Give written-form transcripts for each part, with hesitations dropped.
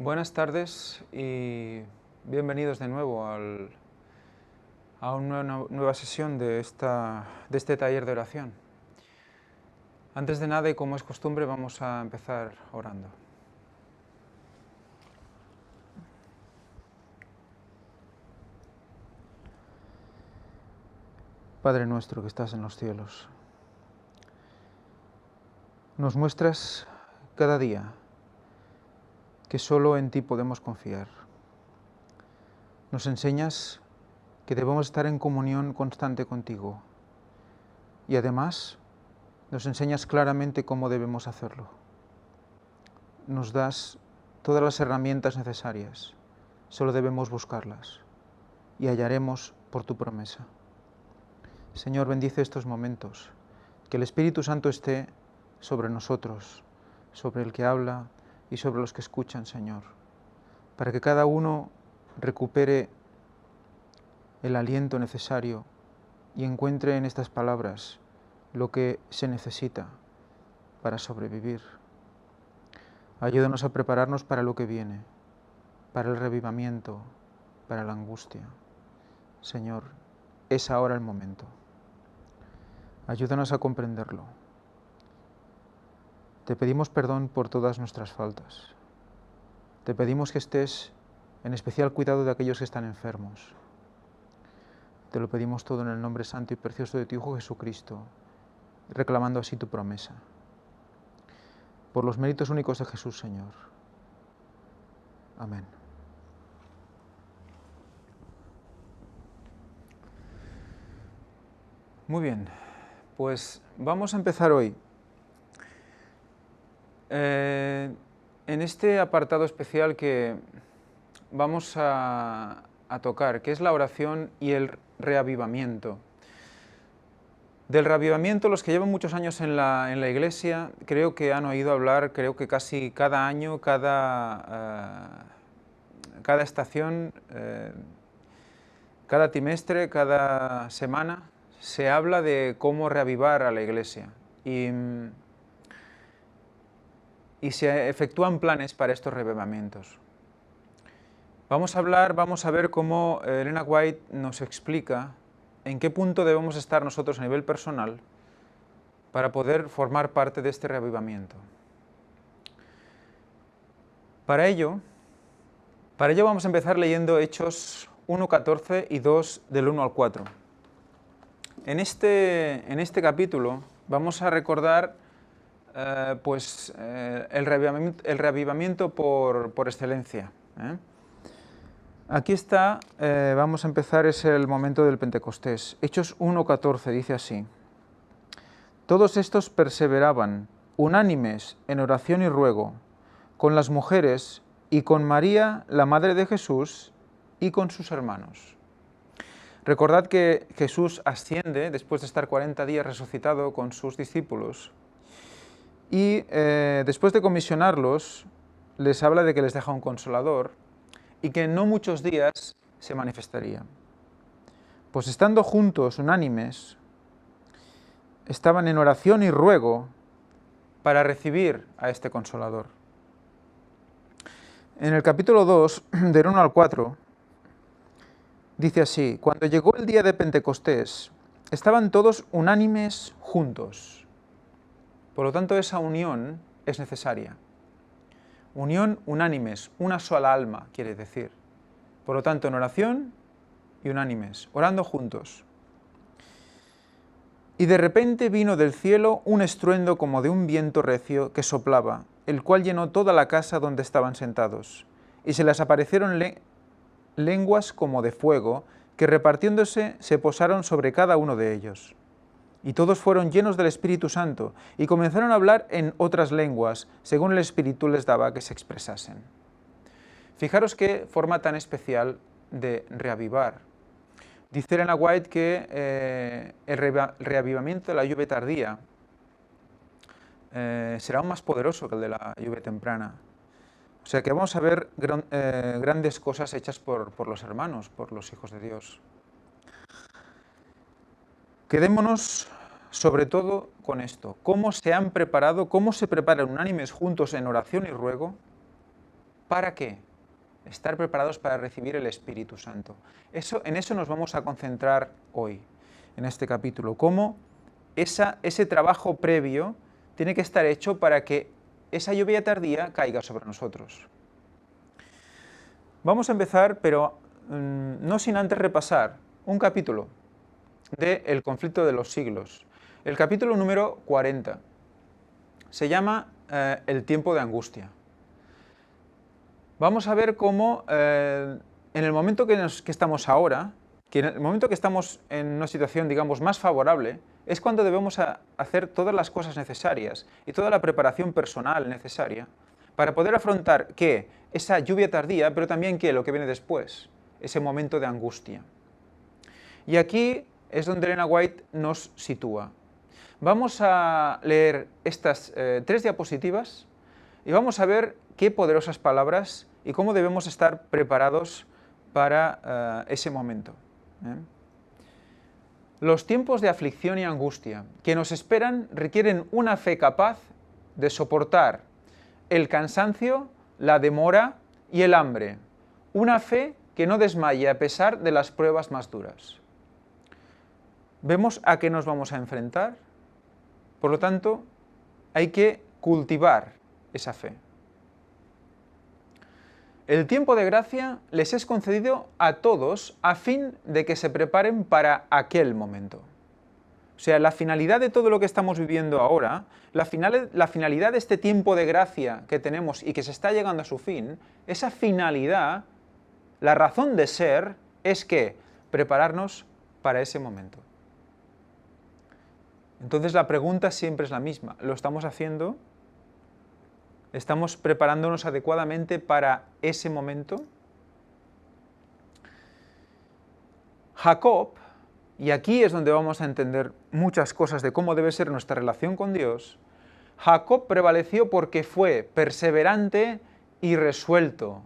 Buenas tardes y bienvenidos de nuevo a una nueva sesión de este taller de oración. Antes de nada y como es costumbre vamos a empezar orando. Padre nuestro que estás en los cielos, nos muestras cada día que solo en ti podemos confiar. Nos enseñas que debemos estar en comunión constante contigo y además nos enseñas claramente cómo debemos hacerlo. Nos das todas las herramientas necesarias, solo debemos buscarlas y hallaremos por tu promesa. Señor, bendice estos momentos, que el Espíritu Santo esté sobre nosotros, sobre el que habla y sobre los que escuchan, Señor, para que cada uno recupere el aliento necesario y encuentre en estas palabras lo que se necesita para sobrevivir. Ayúdanos a prepararnos para lo que viene, para el revivamiento, para la angustia. Señor, es ahora el momento. Ayúdanos a comprenderlo. Te pedimos perdón por todas nuestras faltas. Te pedimos que estés en especial cuidado de aquellos que están enfermos. Te lo pedimos todo en el nombre santo y precioso de tu Hijo Jesucristo, reclamando así tu promesa. Por los méritos únicos de Jesús, Señor. Amén. Muy bien, pues vamos a empezar hoy. En este apartado especial que vamos a tocar, que es la oración y el reavivamiento. Del reavivamiento, los que llevan muchos años en la iglesia, creo que han oído hablar, creo que casi cada año, cada estación, cada trimestre, cada semana, se habla de cómo reavivar a la iglesia. Y se efectúan planes para estos reavivamientos. Vamos a ver cómo Elena White nos explica en qué punto debemos estar nosotros a nivel personal para poder formar parte de este reavivamiento. Para ello vamos a empezar leyendo Hechos 1:14 y 2 del 1 al 4. En este capítulo vamos a recordar el reavivamiento por excelencia. Aquí está, vamos a empezar, es el momento del Pentecostés. Hechos 1:14 dice así: Todos estos perseveraban, unánimes en oración y ruego, con las mujeres y con María, la madre de Jesús, y con sus hermanos. Recordad que Jesús asciende después de estar 40 días resucitado con sus discípulos. Y después de comisionarlos, les habla de que les deja un consolador y que en no muchos días se manifestaría. Pues estando juntos, unánimes, estaban en oración y ruego para recibir a este consolador. En el capítulo 2, del 1 al 4, dice así: Cuando llegó el día de Pentecostés, estaban todos unánimes juntos. Por lo tanto, esa unión es necesaria. Unión unánimes, una sola alma, quiere decir. Por lo tanto, en oración y unánimes, orando juntos. Y de repente vino del cielo un estruendo como de un viento recio que soplaba, el cual llenó toda la casa donde estaban sentados. Y se les aparecieron lenguas como de fuego, que repartiéndose se posaron sobre cada uno de ellos. Y todos fueron llenos del Espíritu Santo, y comenzaron a hablar en otras lenguas, según el Espíritu les daba que se expresasen. Fijaros qué forma tan especial de reavivar. Dice Elena White que el reavivamiento de la lluvia tardía será aún más poderoso que el de la lluvia temprana. O sea que vamos a ver grandes cosas hechas por los hermanos, por los hijos de Dios. Quedémonos sobre todo con esto: cómo se han preparado, cómo se preparan unánimes juntos en oración y ruego ¿Para qué? Estar preparados para recibir el Espíritu Santo. En eso nos vamos a concentrar hoy, en este capítulo. Cómo ese trabajo previo tiene que estar hecho para que esa lluvia tardía caiga sobre nosotros. Vamos a empezar, pero no sin antes repasar un capítulo de El conflicto de los siglos. El capítulo número 40. Se llama El tiempo de angustia. Vamos a ver cómo en el momento que estamos ahora, que en el momento que estamos en una situación, digamos, más favorable, es cuando debemos hacer todas las cosas necesarias y toda la preparación personal necesaria para poder afrontar, ¿qué? Esa lluvia tardía, pero también, ¿qué? Lo que viene después, ese momento de angustia. Y aquí es donde Elena White nos sitúa. Vamos a leer estas 3 diapositivas y vamos a ver qué poderosas palabras y cómo debemos estar preparados para ese momento. Los tiempos de aflicción y angustia que nos esperan requieren una fe capaz de soportar el cansancio, la demora y el hambre. Una fe que no desmaye a pesar de las pruebas más duras. ¿Vemos a qué nos vamos a enfrentar? Por lo tanto, hay que cultivar esa fe. El tiempo de gracia les es concedido a todos a fin de que se preparen para aquel momento. O sea, la finalidad de todo lo que estamos viviendo ahora, la finalidad de este tiempo de gracia que tenemos y que se está llegando a su fin, esa finalidad, la razón de ser, es que prepararnos para ese momento. Entonces la pregunta siempre es la misma. ¿Lo estamos haciendo? ¿Estamos preparándonos adecuadamente para ese momento? Jacob, y aquí es donde vamos a entender muchas cosas de cómo debe ser nuestra relación con Dios, Jacob prevaleció porque fue perseverante y resuelto.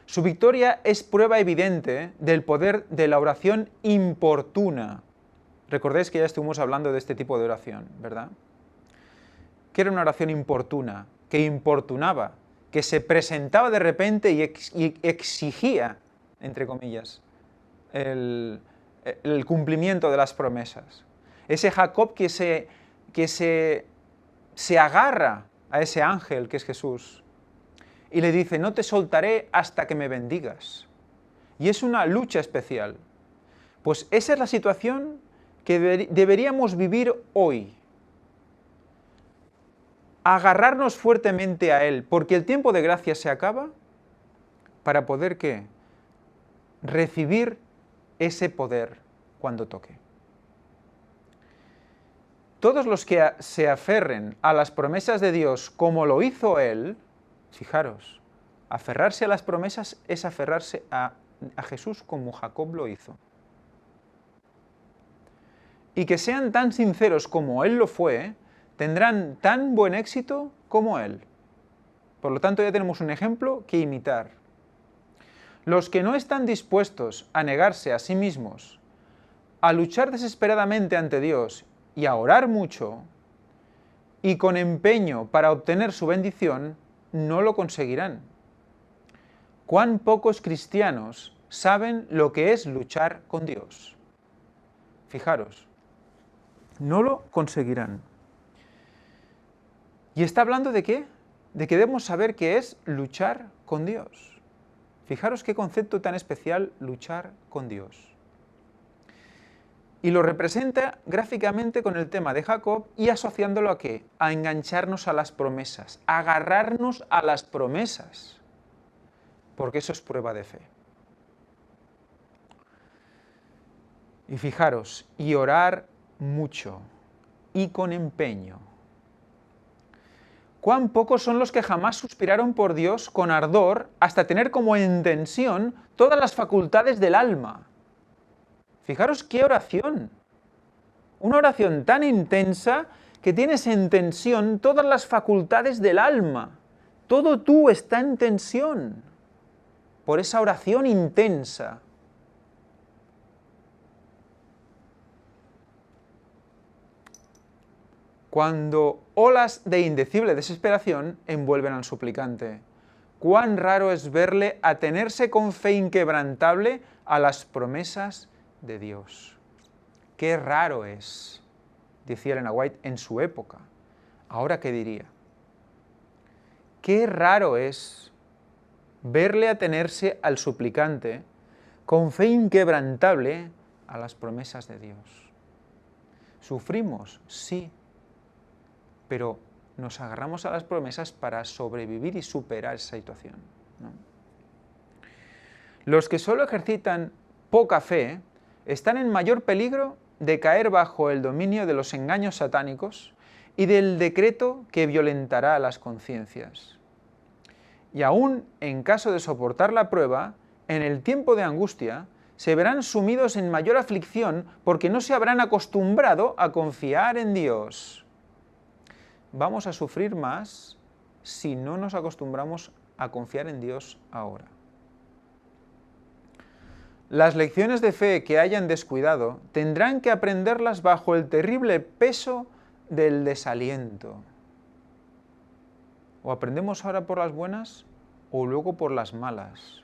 Su victoria es prueba evidente del poder de la oración importuna. Recordéis que ya estuvimos hablando de este tipo de oración, ¿verdad? Que era una oración importuna, que importunaba, que se presentaba de repente y exigía, entre comillas, el cumplimiento de las promesas. Ese Jacob que se agarra a ese ángel que es Jesús y le dice, no te soltaré hasta que me bendigas. Y es una lucha especial. Pues esa es la situación que deberíamos vivir hoy. Agarrarnos fuertemente a Él, porque el tiempo de gracia se acaba para poder, ¿qué? Recibir ese poder cuando toque. Todos los que se aferren a las promesas de Dios como lo hizo Él, fijaros, aferrarse a las promesas es aferrarse a Jesús como Jacob lo hizo. Y que sean tan sinceros como Él lo fue, tendrán tan buen éxito como Él. Por lo tanto, ya tenemos un ejemplo que imitar. Los que no están dispuestos a negarse a sí mismos, a luchar desesperadamente ante Dios y a orar mucho, y con empeño para obtener su bendición, no lo conseguirán. ¿Cuán pocos cristianos saben lo que es luchar con Dios? Fijaros, no lo conseguirán. ¿Y está hablando de qué? De que debemos saber qué es luchar con Dios. Fijaros qué concepto tan especial, luchar con Dios. Y lo representa gráficamente con el tema de Jacob y asociándolo a ¿qué? A engancharnos a las promesas, a agarrarnos a las promesas, porque eso es prueba de fe. Y fijaros, y orar mucho y con empeño. Cuán pocos son los que jamás suspiraron por Dios con ardor hasta tener como en tensión todas las facultades del alma. Fijaros qué oración. Una oración tan intensa que tienes en tensión todas las facultades del alma. Todo tú está en tensión por esa oración intensa. Cuando olas de indecible desesperación envuelven al suplicante, cuán raro es verle atenerse con fe inquebrantable a las promesas de Dios. Qué raro es, decía Elena White en su época. Ahora, ¿qué diría? Qué raro es verle atenerse al suplicante con fe inquebrantable a las promesas de Dios. Sufrimos, sí, pero nos agarramos a las promesas para sobrevivir y superar esa situación, ¿no? Los que solo ejercitan poca fe están en mayor peligro de caer bajo el dominio de los engaños satánicos y del decreto que violentará las conciencias. Y aún en caso de soportar la prueba, en el tiempo de angustia, se verán sumidos en mayor aflicción porque no se habrán acostumbrado a confiar en Dios. Vamos a sufrir más si no nos acostumbramos a confiar en Dios ahora. Las lecciones de fe que hayan descuidado tendrán que aprenderlas bajo el terrible peso del desaliento. O aprendemos ahora por las buenas o luego por las malas.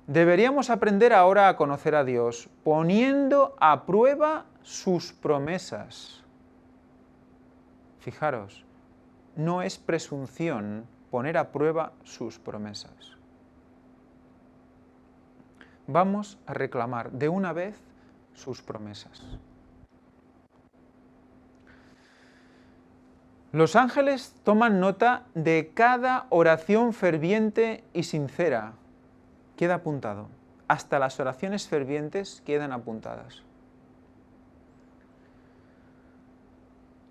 Deberíamos aprender ahora a conocer a Dios poniendo a prueba sus promesas. Fijaros, no es presunción poner a prueba sus promesas. Vamos a reclamar de una vez sus promesas. Los ángeles toman nota de cada oración ferviente y sincera. Queda apuntado. Hasta las oraciones fervientes quedan apuntadas.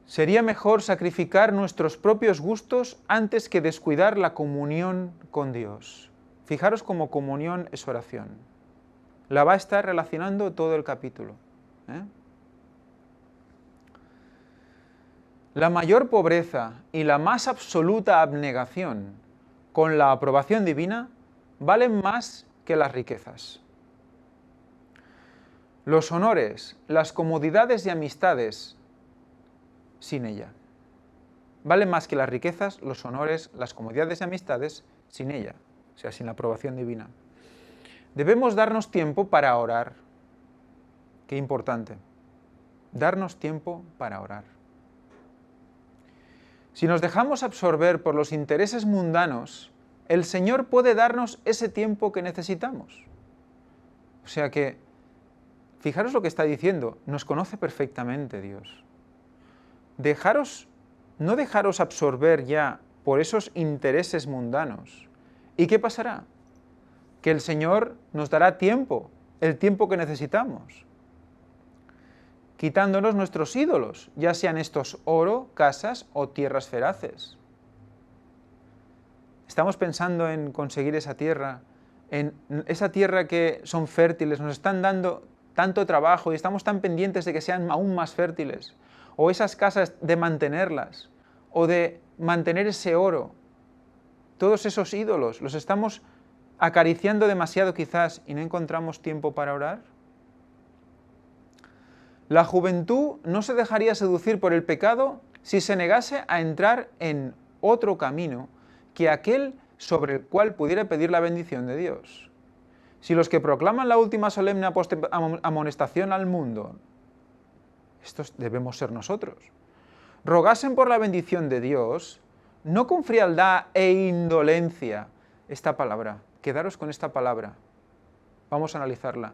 Sería mejor sacrificar nuestros propios gustos antes que descuidar la comunión con Dios. Fijaros cómo comunión es oración. La va a estar relacionando todo el capítulo, ¿eh? La mayor pobreza y la más absoluta abnegación con la aprobación divina valen más que las riquezas. Los honores, las comodidades y amistades sin ella. Valen más que las riquezas, los honores, las comodidades y amistades sin ella, o sea, sin la aprobación divina. Debemos darnos tiempo para orar. Qué importante. Darnos tiempo para orar. Si nos dejamos absorber por los intereses mundanos, el Señor puede darnos ese tiempo que necesitamos. O sea que, fijaros lo que está diciendo, nos conoce perfectamente Dios. No dejaros absorber ya por esos intereses mundanos. ¿Y qué pasará? Que el Señor nos dará tiempo, el tiempo que necesitamos, quitándonos nuestros ídolos, ya sean estos oro, casas o tierras feraces. Estamos pensando en conseguir esa tierra que son fértiles, nos están dando tanto trabajo y estamos tan pendientes de que sean aún más fértiles, o esas casas de mantenerlas, o de mantener ese oro. Todos esos ídolos los estamos acariciando demasiado quizás y no encontramos tiempo para orar. La juventud no se dejaría seducir por el pecado si se negase a entrar en otro camino que aquel sobre el cual pudiera pedir la bendición de Dios. Si los que proclaman la última solemne amonestación al mundo, estos debemos ser nosotros, rogasen por la bendición de Dios, no con frialdad e indolencia, esta palabra, quedaros con esta palabra, vamos a analizarla,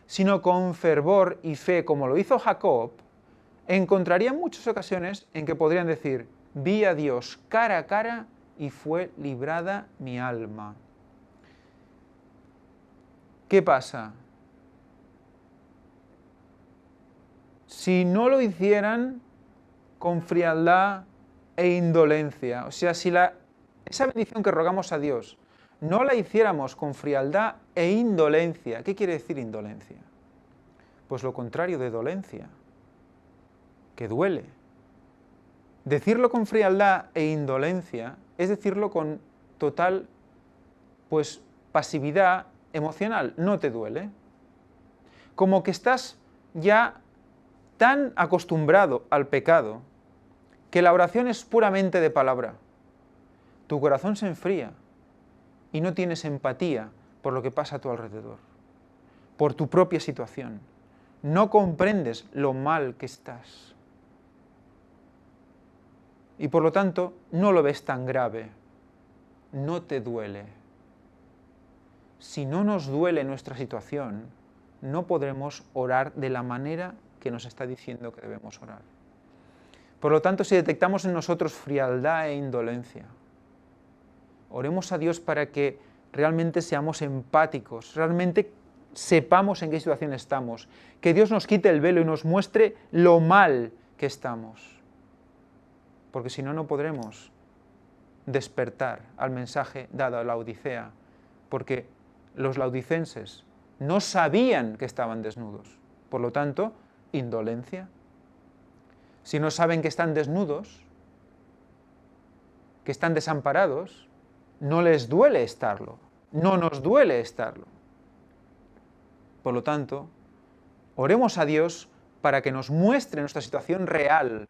sino con fervor y fe, como lo hizo Jacob, encontrarían muchas ocasiones en que podrían decir, vi a Dios cara a cara y fue librada mi alma. ¿Qué pasa? Si no lo hicieran con frialdad e indolencia, o sea, si esa bendición que rogamos a Dios no la hiciéramos con frialdad e indolencia, ¿qué quiere decir indolencia? Pues lo contrario de dolencia, que duele. Decirlo con frialdad e indolencia es decirlo con total, pasividad emocional, no te duele. Como que estás ya tan acostumbrado al pecado que la oración es puramente de palabra. tu corazón se enfría y no tienes empatía por lo que pasa a tu alrededor, por tu propia situación. No comprendes lo mal que estás. Y por lo tanto, no lo ves tan grave. No te duele. Si no nos duele nuestra situación, no podremos orar de la manera que nos está diciendo que debemos orar. Por lo tanto, si detectamos en nosotros frialdad e indolencia, oremos a Dios para que realmente seamos empáticos, realmente sepamos en qué situación estamos, que Dios nos quite el velo y nos muestre lo mal que estamos, porque si no, no podremos despertar al mensaje dado a la Odisea, porque los laodicenses no sabían que estaban desnudos, por lo tanto, indolencia. Si no saben que están desnudos, que están desamparados, no les duele estarlo, no nos duele estarlo. Por lo tanto, oremos a Dios para que nos muestre nuestra situación real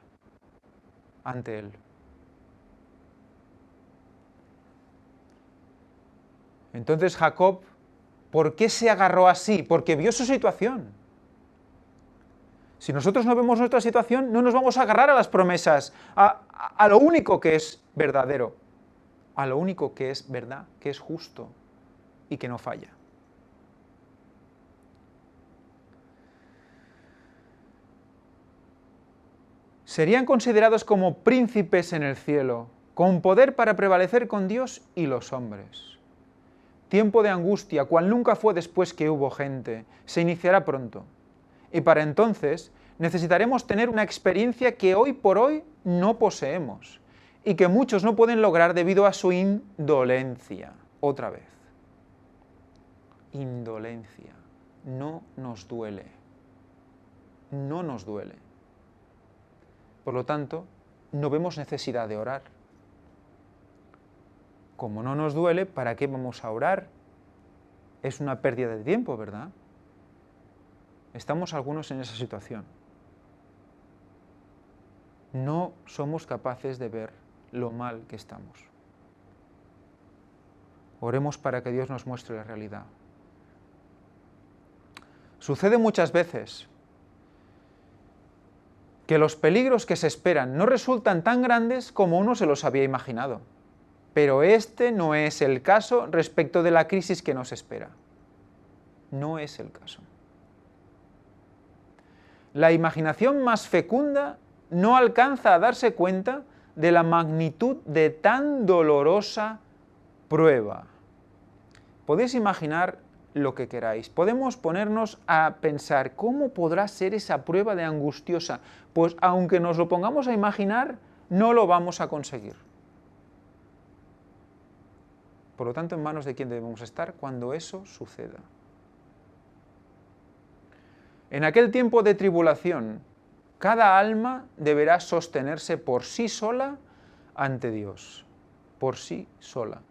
ante Él. Entonces Jacob, ¿por qué se agarró así? Porque vio su situación. Si nosotros no vemos nuestra situación, no nos vamos a agarrar a las promesas, a lo único que es verdadero, a lo único que es verdad, que es justo y que no falla. Serían considerados como príncipes en el cielo, con poder para prevalecer con Dios y los hombres. Tiempo de angustia, cual nunca fue después que hubo gente, se iniciará pronto. Y para entonces necesitaremos tener una experiencia que hoy por hoy no poseemos y que muchos no pueden lograr debido a su indolencia. Otra vez. Indolencia. No nos duele. No nos duele. Por lo tanto, no vemos necesidad de orar. Como no nos duele, ¿para qué vamos a orar? Es una pérdida de tiempo, ¿verdad? Estamos algunos en esa situación. No somos capaces de ver lo mal que estamos. Oremos para que Dios nos muestre la realidad. Sucede muchas veces que los peligros que se esperan no resultan tan grandes como uno se los había imaginado. Pero este no es el caso respecto de la crisis que nos espera. No es el caso. La imaginación más fecunda no alcanza a darse cuenta de la magnitud de tan dolorosa prueba. Podéis imaginar lo que queráis. Podemos ponernos a pensar, ¿cómo podrá ser esa prueba de angustiosa? Pues aunque nos lo pongamos a imaginar, no lo vamos a conseguir. Por lo tanto, ¿en manos de quién debemos estar cuando eso suceda? En aquel tiempo de tribulación, cada alma deberá sostenerse por sí sola ante Dios, por sí sola.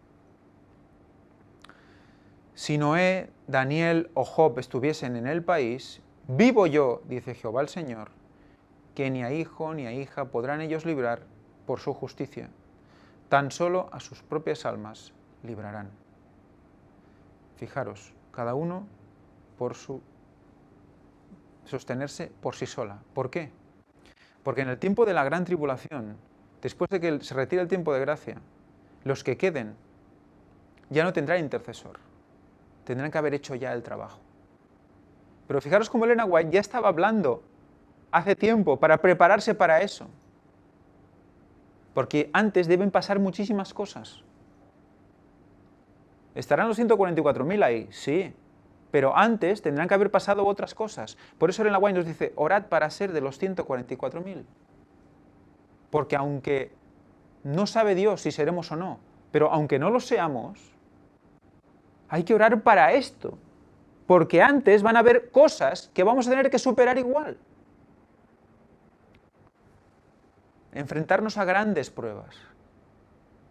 Si Noé, Daniel o Job estuviesen en el país, vivo yo, dice Jehová el Señor, que ni a hijo ni a hija podrán ellos librar por su justicia, tan solo a sus propias almas librarán. Fijaros, cada uno por su sostenerse por sí sola. ¿Por qué? Porque en el tiempo de la gran tribulación, después de que se retire el tiempo de gracia, los que queden ya no tendrán intercesor. Tendrán que haber hecho ya el trabajo. Pero fijaros cómo Elena White ya estaba hablando hace tiempo para prepararse para eso. Porque antes deben pasar muchísimas cosas. ¿Estarán los 144.000 ahí? Sí. Pero antes tendrán que haber pasado otras cosas. Por eso Elena White nos dice, orad para ser de los 144.000. Porque aunque no sabe Dios si seremos o no, pero aunque no lo seamos, hay que orar para esto. Porque antes van a haber cosas que vamos a tener que superar igual. Enfrentarnos a grandes pruebas.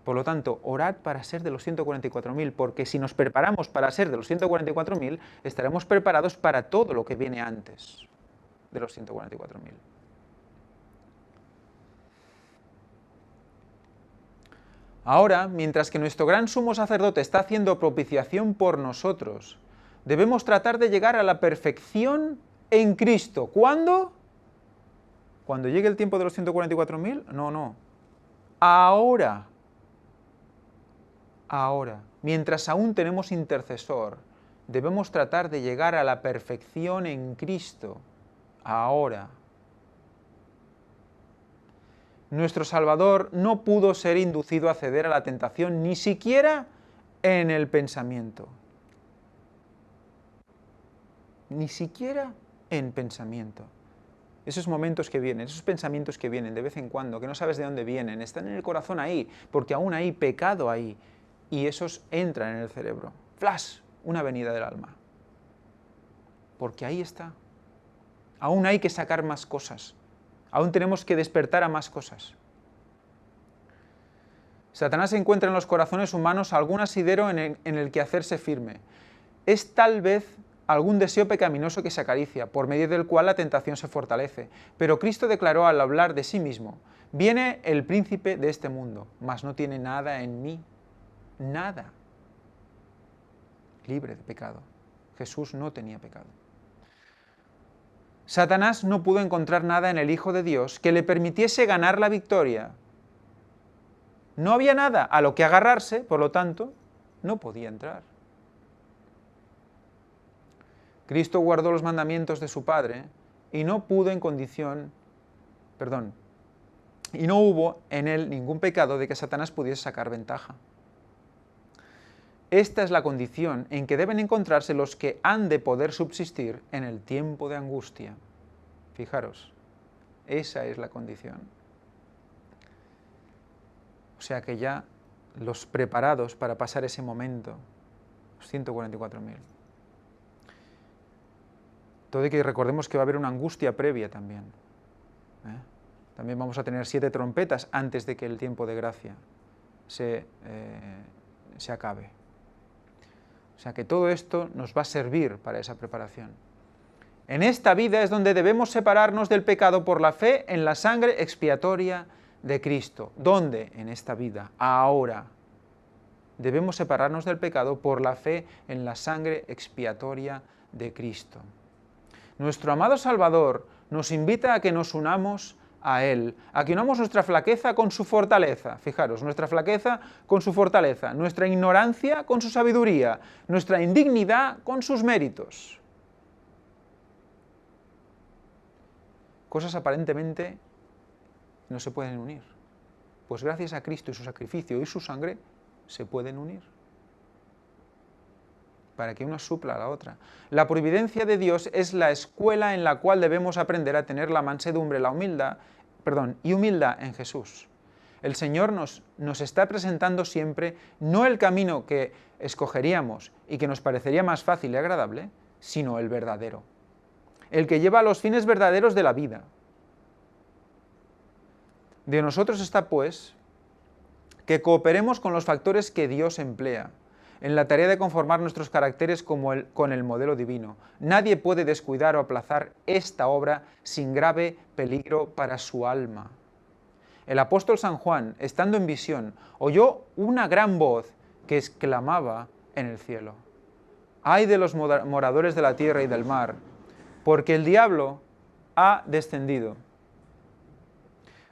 Por lo tanto, orad para ser de los 144.000, porque si nos preparamos para ser de los 144.000, estaremos preparados para todo lo que viene antes de los 144.000. Ahora, mientras que nuestro gran sumo sacerdote está haciendo propiciación por nosotros, debemos tratar de llegar a la perfección en Cristo. ¿Cuándo? ¿Cuando llegue el tiempo de los 144.000? No. Ahora. Ahora. Mientras aún tenemos intercesor, debemos tratar de llegar a la perfección en Cristo. Ahora. Nuestro Salvador no pudo ser inducido a ceder a la tentación ni siquiera en el pensamiento. Ni siquiera en pensamiento. Esos momentos que vienen, esos pensamientos que vienen de vez en cuando, que no sabes de dónde vienen, están en el corazón ahí, porque aún hay pecado ahí, y esos entran en el cerebro. ¡Flash! Una venida del alma. Porque ahí está. Aún hay que sacar más cosas. Aún tenemos que despertar a más cosas. Satanás encuentra en los corazones humanos algún asidero en el que hacerse firme. Es tal vez algún deseo pecaminoso que se acaricia, por medio del cual la tentación se fortalece. Pero Cristo declaró al hablar de sí mismo: viene el príncipe de este mundo, mas no tiene nada en mí. Nada. Libre de pecado. Jesús no tenía pecado. Satanás no pudo encontrar nada en el Hijo de Dios que le permitiese ganar la victoria. No había nada a lo que agarrarse, por lo tanto, no podía entrar. Cristo guardó los mandamientos de su Padre y no pudo y no hubo en él ningún pecado de que Satanás pudiese sacar ventaja. Esta es la condición en que deben encontrarse los que han de poder subsistir en el tiempo de angustia. Fijaros, esa es la condición. O sea que ya los preparados para pasar ese momento, los 144.000. Todo y que recordemos que va a haber una angustia previa también. También vamos a tener 7 trompetas antes de que el tiempo de gracia se acabe. O sea que todo esto nos va a servir para esa preparación. En esta vida es donde debemos separarnos del pecado por la fe en la sangre expiatoria de Cristo. ¿Dónde? En esta vida, ahora. Debemos separarnos del pecado por la fe en la sangre expiatoria de Cristo. Nuestro amado Salvador nos invita a que nos unamos a Él, a que unamos nuestra flaqueza con su fortaleza. Fijaros, nuestra flaqueza con su fortaleza, nuestra ignorancia con su sabiduría, nuestra indignidad con sus méritos. Cosas aparentemente no se pueden unir. Pues gracias a Cristo y su sacrificio y su sangre se pueden unir. Para que una supla a la otra. La providencia de Dios es la escuela en la cual debemos aprender a tener la mansedumbre, y humildad en Jesús. El Señor nos está presentando siempre no el camino que escogeríamos y que nos parecería más fácil y agradable, sino el verdadero. El que lleva a los fines verdaderos de la vida. De nosotros está, pues, que cooperemos con los factores que Dios emplea en la tarea de conformar nuestros caracteres con el modelo divino. Nadie puede descuidar o aplazar esta obra sin grave peligro para su alma. El apóstol San Juan, estando en visión, oyó una gran voz que exclamaba en el cielo: ¡ay de los moradores de la tierra y del mar! Porque el diablo ha descendido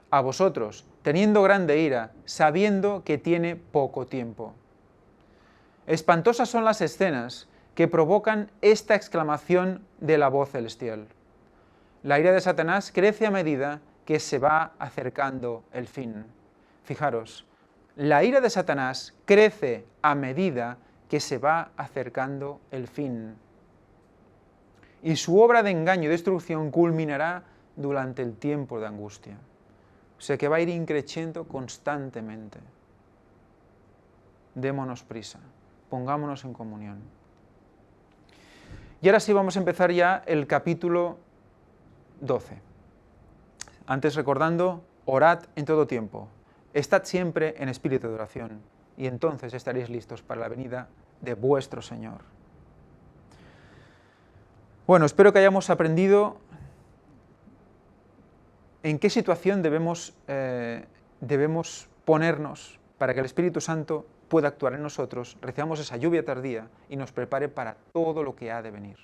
a vosotros, teniendo grande ira, sabiendo que tiene poco tiempo. Espantosas son las escenas que provocan esta exclamación de la voz celestial. La ira de Satanás crece a medida que se va acercando el fin. Fijaros, la ira de Satanás crece a medida que se va acercando el fin. Y su obra de engaño y destrucción culminará durante el tiempo de angustia. O sea que va a ir increciendo constantemente. Démonos prisa. Pongámonos en comunión. Y ahora sí vamos a empezar ya el capítulo 12. Antes recordando, orad en todo tiempo, estad siempre en espíritu de oración, y entonces estaréis listos para la venida de vuestro Señor. Bueno, espero que hayamos aprendido en qué situación debemos ponernos para que el Espíritu Santo pueda actuar en nosotros, recibamos esa lluvia tardía y nos prepare para todo lo que ha de venir.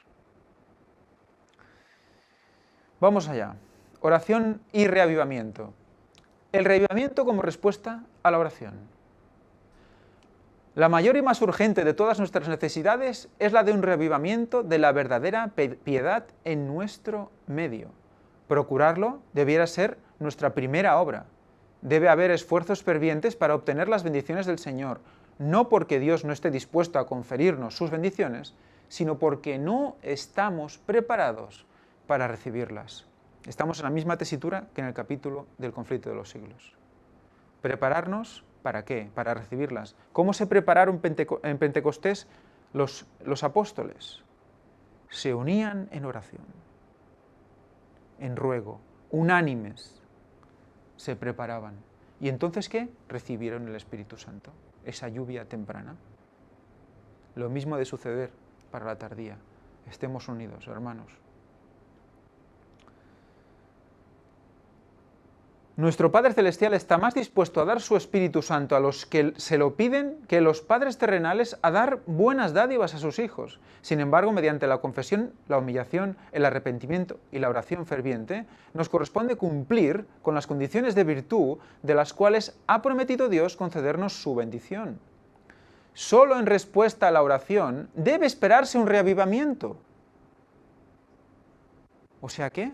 Vamos allá. Oración y reavivamiento. El reavivamiento como respuesta a la oración. La mayor y más urgente de todas nuestras necesidades es la de un reavivamiento de la verdadera piedad en nuestro medio. Procurarlo debiera ser nuestra primera obra. Debe haber esfuerzos fervientes para obtener las bendiciones del Señor, no porque Dios no esté dispuesto a conferirnos sus bendiciones, sino porque no estamos preparados para recibirlas. Estamos en la misma tesitura que en el capítulo del conflicto de los siglos. ¿Prepararnos para qué? Para recibirlas. ¿Cómo se prepararon en Pentecostés los apóstoles? Se unían en oración, en ruego, unánimes, se preparaban. ¿Y entonces qué? Recibieron el Espíritu Santo, esa lluvia temprana. Lo mismo ha de suceder para la tardía. Estemos unidos, hermanos. Nuestro Padre Celestial está más dispuesto a dar su Espíritu Santo a los que se lo piden que los padres terrenales a dar buenas dádivas a sus hijos. Sin embargo, mediante la confesión, la humillación, el arrepentimiento y la oración ferviente, nos corresponde cumplir con las condiciones de virtud de las cuales ha prometido Dios concedernos su bendición. Solo en respuesta a la oración debe esperarse un reavivamiento. O sea que,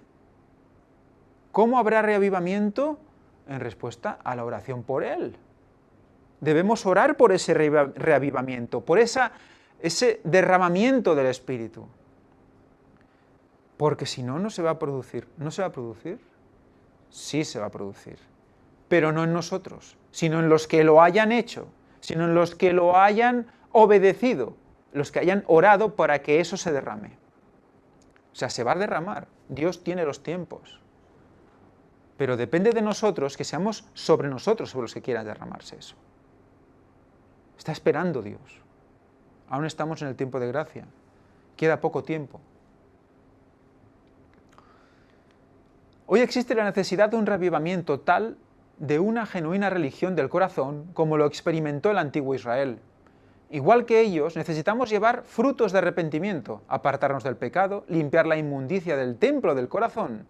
¿cómo habrá reavivamiento? En respuesta a la oración por él. Debemos orar por ese reavivamiento, por ese derramamiento del Espíritu. Porque si no, no se va a producir. ¿No se va a producir? Sí se va a producir. Pero no en nosotros, sino en los que lo hayan hecho, sino en los que lo hayan obedecido, los que hayan orado para que eso se derrame. O sea, se va a derramar. Dios tiene los tiempos. Pero depende de nosotros que seamos sobre nosotros los que quieran derramarse eso. Está esperando Dios. Aún estamos en el tiempo de gracia. Queda poco tiempo. Hoy existe la necesidad de un reavivamiento tal de una genuina religión del corazón como lo experimentó el antiguo Israel. Igual que ellos, necesitamos llevar frutos de arrepentimiento, apartarnos del pecado, limpiar la inmundicia del templo del corazón,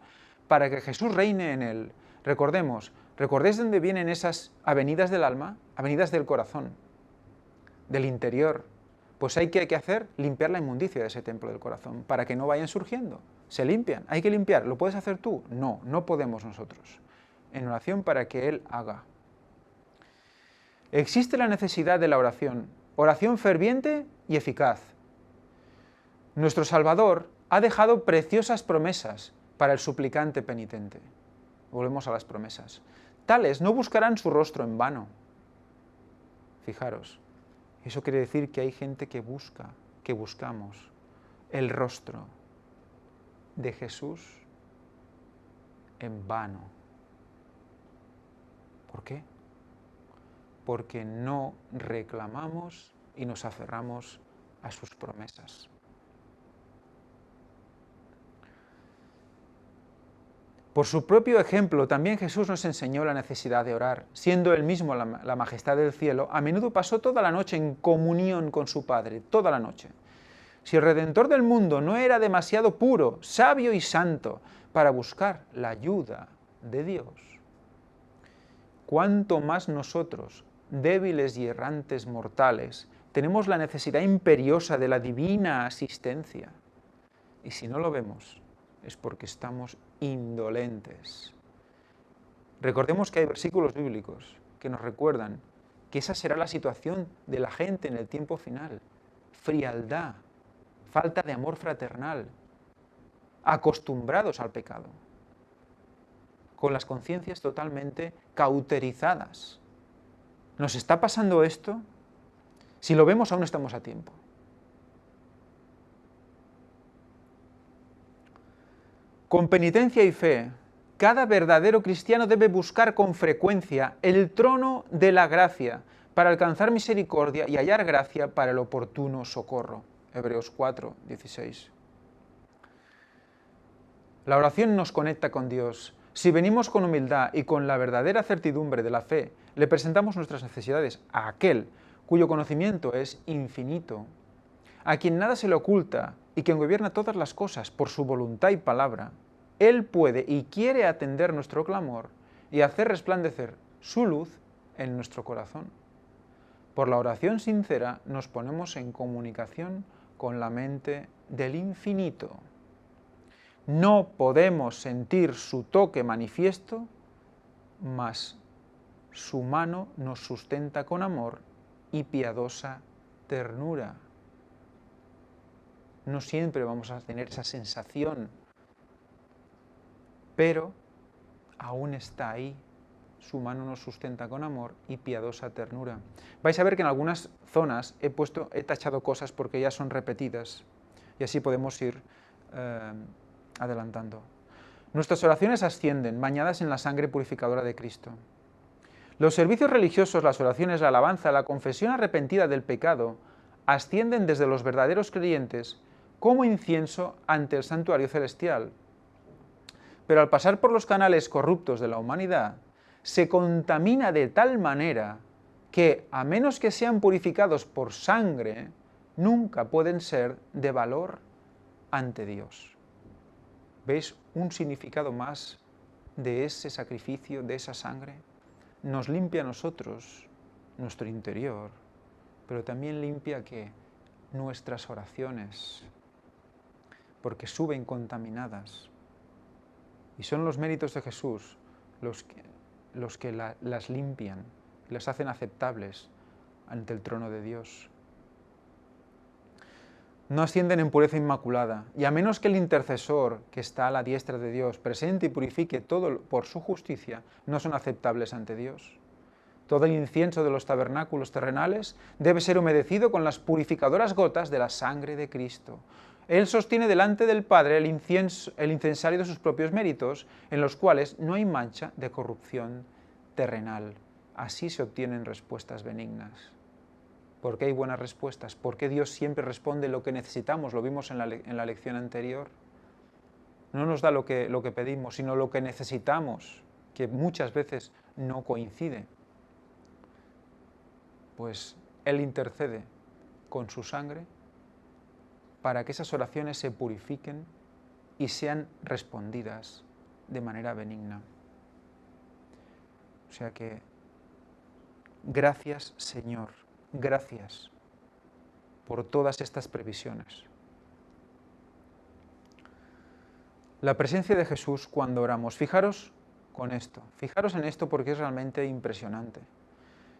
para que Jesús reine en él. ¿Recordéis de dónde vienen esas avenidas del alma? Avenidas del corazón, del interior. Pues hay que hacer, limpiar la inmundicia de ese templo del corazón, para que no vayan surgiendo. Se limpian, hay que limpiar. ¿Lo puedes hacer tú? No, no podemos nosotros. En oración para que Él haga. Existe la necesidad de la oración ferviente y eficaz. Nuestro Salvador ha dejado preciosas promesas para el suplicante penitente. Volvemos a las promesas. Tales no buscarán su rostro en vano. Fijaros, eso quiere decir que hay gente que buscamos el rostro de Jesús en vano. ¿Por qué? Porque no reclamamos y nos aferramos a sus promesas. Por su propio ejemplo, también Jesús nos enseñó la necesidad de orar. Siendo Él mismo la majestad del cielo, a menudo pasó toda la noche en comunión con su Padre, toda la noche. Si el Redentor del mundo no era demasiado puro, sabio y santo para buscar la ayuda de Dios, ¿cuánto más nosotros, débiles y errantes mortales, tenemos la necesidad imperiosa de la divina asistencia? Y si no lo vemos, es porque estamos indolentes. Recordemos que hay versículos bíblicos que nos recuerdan que esa será la situación de la gente en el tiempo final. Frialdad, falta de amor fraternal, acostumbrados al pecado, con las conciencias totalmente cauterizadas. ¿Nos está pasando esto? Si lo vemos, aún estamos a tiempo. Con penitencia y fe, cada verdadero cristiano debe buscar con frecuencia el trono de la gracia para alcanzar misericordia y hallar gracia para el oportuno socorro. Hebreos 4, 16. La oración nos conecta con Dios, Si venimos con humildad y con la verdadera certidumbre de la fe, le presentamos nuestras necesidades a aquel cuyo conocimiento es infinito, a quien nada se le oculta y quien gobierna todas las cosas por su voluntad y palabra, Él puede y quiere atender nuestro clamor y hacer resplandecer su luz en nuestro corazón. Por la oración sincera nos ponemos en comunicación con la mente del infinito. No podemos sentir su toque manifiesto, mas su mano nos sustenta con amor y piadosa ternura. No siempre vamos a tener esa sensación, pero aún está ahí. Su mano nos sustenta con amor y piadosa ternura. Vais a ver que en algunas zonas he tachado cosas porque ya son repetidas y así podemos ir adelantando. Nuestras oraciones ascienden, bañadas en la sangre purificadora de Cristo. Los servicios religiosos, las oraciones, la alabanza, la confesión arrepentida del pecado, ascienden desde los verdaderos creyentes como incienso ante el santuario celestial. Pero al pasar por los canales corruptos de la humanidad, se contamina de tal manera que, a menos que sean purificados por sangre, nunca pueden ser de valor ante Dios. ¿Veis un significado más de ese sacrificio, de esa sangre? Nos limpia a nosotros, nuestro interior, pero también limpia ¿qué? Nuestras oraciones, porque suben contaminadas. Y son los méritos de Jesús los que las limpian, las hacen aceptables ante el trono de Dios. No ascienden en pureza inmaculada, y a menos que el intercesor que está a la diestra de Dios presente y purifique todo por su justicia, no son aceptables ante Dios. Todo el incienso de los tabernáculos terrenales debe ser humedecido con las purificadoras gotas de la sangre de Cristo. Él sostiene delante del Padre el incensario de sus propios méritos, en los cuales no hay mancha de corrupción terrenal. Así se obtienen respuestas benignas. ¿Por qué hay buenas respuestas? ¿Por qué Dios siempre responde lo que necesitamos? Lo vimos en la lección anterior. No nos da lo que pedimos, sino lo que necesitamos, que muchas veces no coincide. Pues Él intercede con su sangre para que esas oraciones se purifiquen y sean respondidas de manera benigna. O sea que, gracias Señor, gracias por todas estas previsiones. La presencia de Jesús cuando oramos. Fijaros en esto porque es realmente impresionante.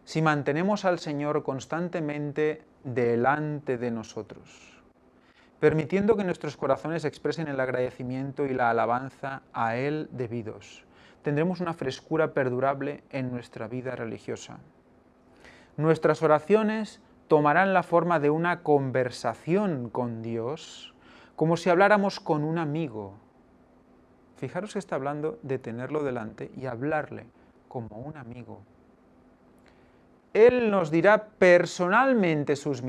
Si mantenemos al Señor constantemente delante de nosotros, permitiendo que nuestros corazones expresen el agradecimiento y la alabanza a Él debidos, tendremos una frescura perdurable en nuestra vida religiosa. Nuestras oraciones tomarán la forma de una conversación con Dios, como si habláramos con un amigo. Fijaros que está hablando de tenerlo delante y hablarle como un amigo. Él nos dirá personalmente sus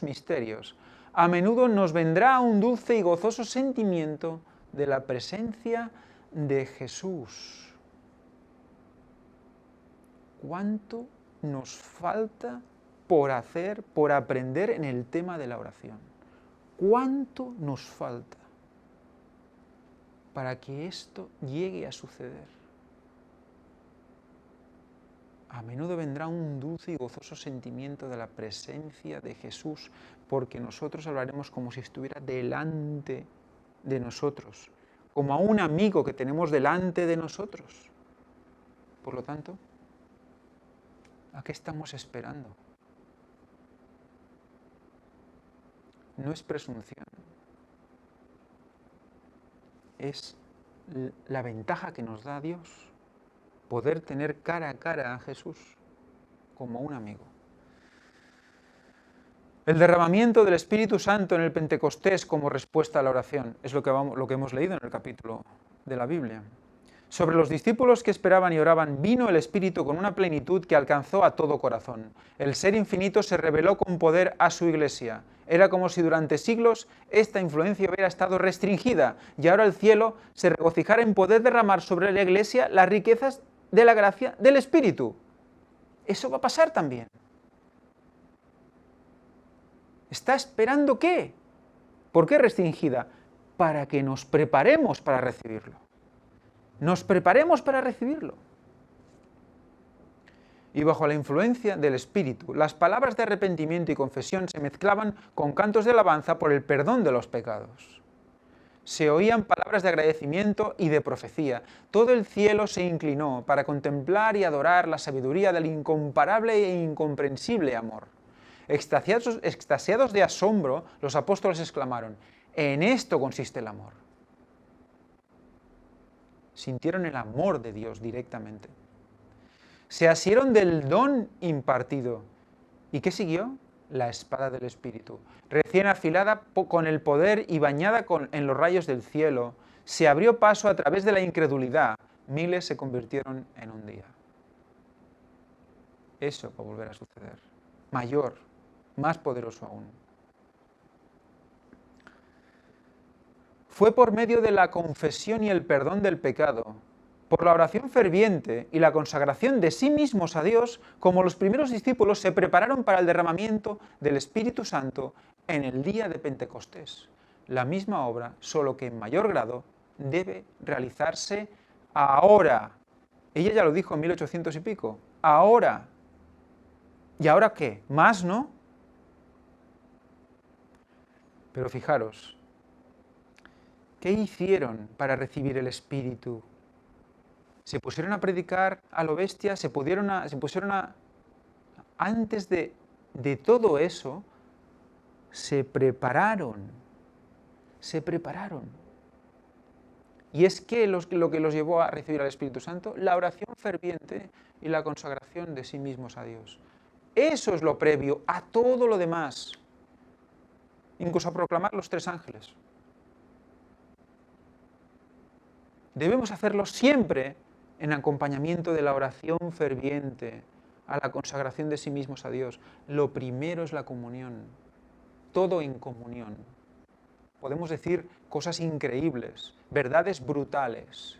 misterios. A menudo nos vendrá un dulce y gozoso sentimiento de la presencia de Jesús. ¿Cuánto nos falta por hacer, por aprender en el tema de la oración? ¿Cuánto nos falta para que esto llegue a suceder? A menudo vendrá un dulce y gozoso sentimiento de la presencia de Jesús, porque nosotros hablaremos como si estuviera delante de nosotros, como a un amigo que tenemos delante de nosotros. Por lo tanto, ¿a qué estamos esperando? No es presunción, es la ventaja que nos da Dios, poder tener cara a cara a Jesús como un amigo. El derramamiento del Espíritu Santo en el Pentecostés como respuesta a la oración es lo que hemos leído en el capítulo de la Biblia. Sobre los discípulos que esperaban y oraban vino el Espíritu con una plenitud que alcanzó a todo corazón. El Ser Infinito se reveló con poder a su Iglesia. Era como si durante siglos esta influencia hubiera estado restringida y ahora el cielo se regocijara en poder derramar sobre la Iglesia las riquezas de la gracia del Espíritu. Eso va a pasar también. ¿Está esperando qué? ¿Por qué restringida? Para que nos preparemos para recibirlo. Nos preparemos para recibirlo. Y bajo la influencia del Espíritu, las palabras de arrepentimiento y confesión se mezclaban con cantos de alabanza por el perdón de los pecados. Se oían palabras de agradecimiento y de profecía. Todo el cielo se inclinó para contemplar y adorar la sabiduría del incomparable e incomprensible amor. Extasiados de asombro, los apóstoles exclamaron: «En esto consiste el amor». Sintieron el amor de Dios directamente. Se asieron del don impartido. ¿Y qué siguió? La espada del Espíritu, recién afilada con el poder y bañada en los rayos del cielo, se abrió paso a través de la incredulidad. Miles se convirtieron en un día. Eso va a volver a suceder. Mayor, más poderoso aún. Fue por medio de la confesión y el perdón del pecado, por la oración ferviente y la consagración de sí mismos a Dios, como los primeros discípulos se prepararon para el derramamiento del Espíritu Santo en el día de Pentecostés. La misma obra, solo que en mayor grado, debe realizarse ahora. Ella ya lo dijo en 1800 y pico. Ahora. ¿Y ahora qué? ¿Más, no? Pero fijaros, ¿qué hicieron para recibir el Espíritu? Se pusieron a predicar a lo bestia, antes de todo eso, se prepararon. Y es que lo que los llevó a recibir al Espíritu Santo, la oración ferviente y la consagración de sí mismos a Dios. Eso es lo previo a todo lo demás, incluso a proclamar los 3 ángeles. Debemos hacerlo siempre en acompañamiento de la oración ferviente, a la consagración de sí mismos a Dios. Lo primero es la comunión, todo en comunión. Podemos decir cosas increíbles, verdades brutales,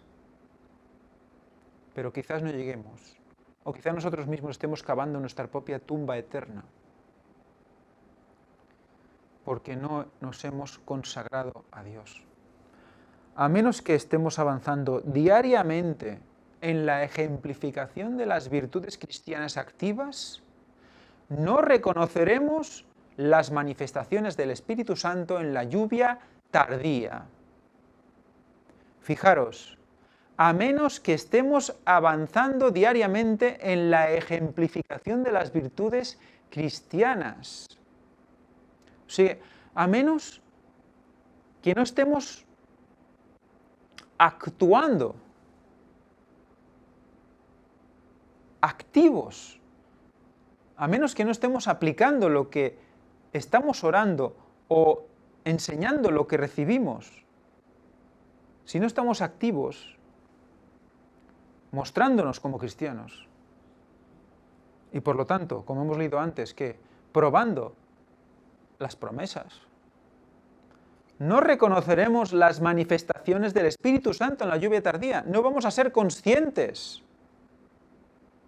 pero quizás no lleguemos, o quizás nosotros mismos estemos cavando nuestra propia tumba eterna, porque no nos hemos consagrado a Dios. A menos que estemos avanzando diariamente en la ejemplificación de las virtudes cristianas activas, no reconoceremos las manifestaciones del Espíritu Santo en la lluvia tardía. Fijaros, a menos que estemos avanzando diariamente en la ejemplificación de las virtudes cristianas. O sea, a menos que no estemos actuando, activos, a menos que no estemos aplicando lo que estamos orando o enseñando lo que recibimos. Si no estamos activos, mostrándonos como cristianos, y por lo tanto, como hemos leído antes, que probando las promesas, no reconoceremos las manifestaciones del Espíritu Santo en la lluvia tardía, no vamos a ser conscientes.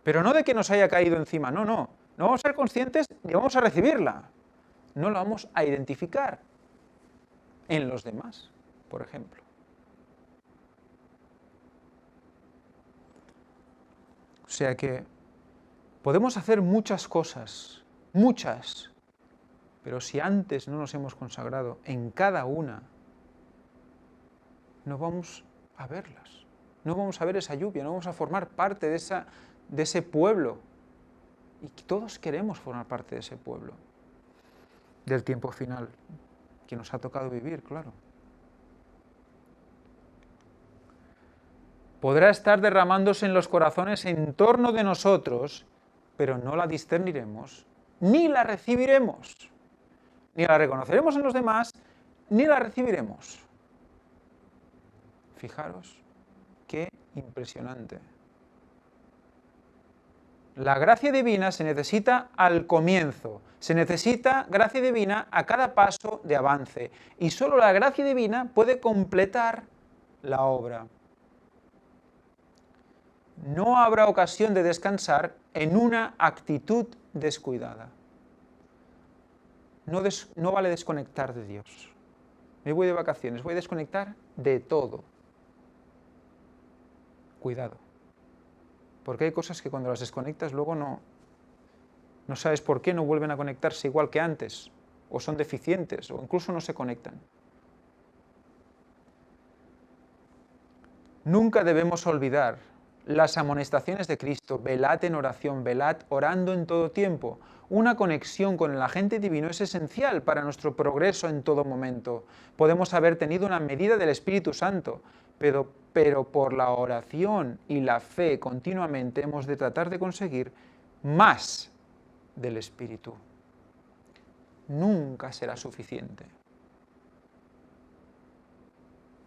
Pero no de que nos haya caído encima, no vamos a ser conscientes y vamos a recibirla. No la vamos a identificar en los demás, por ejemplo. O sea que podemos hacer muchas cosas, muchas, pero si antes no nos hemos consagrado en cada una, no vamos a verlas, no vamos a ver esa lluvia, no vamos a formar parte de ese pueblo. Y todos queremos formar parte de ese pueblo, del tiempo final, que nos ha tocado vivir, claro. Podrá estar derramándose en los corazones en torno de nosotros, pero no la discerniremos, ni la recibiremos. Ni la reconoceremos en los demás, ni la recibiremos. Fijaros qué impresionante. La gracia divina se necesita al comienzo, se necesita gracia divina a cada paso de avance, y solo la gracia divina puede completar la obra. No habrá ocasión de descansar en una actitud descuidada. No vale desconectar de Dios. Me voy de vacaciones, voy a desconectar de todo. Cuidado. Porque hay cosas que cuando las desconectas luego no sabes por qué no vuelven a conectarse igual que antes, o son deficientes, o incluso no se conectan. Nunca debemos olvidar las amonestaciones de Cristo: velad en oración, velad orando en todo tiempo. Una conexión con el agente divino es esencial para nuestro progreso en todo momento. Podemos haber tenido una medida del Espíritu Santo, pero por la oración y la fe continuamente hemos de tratar de conseguir más del Espíritu. Nunca será suficiente.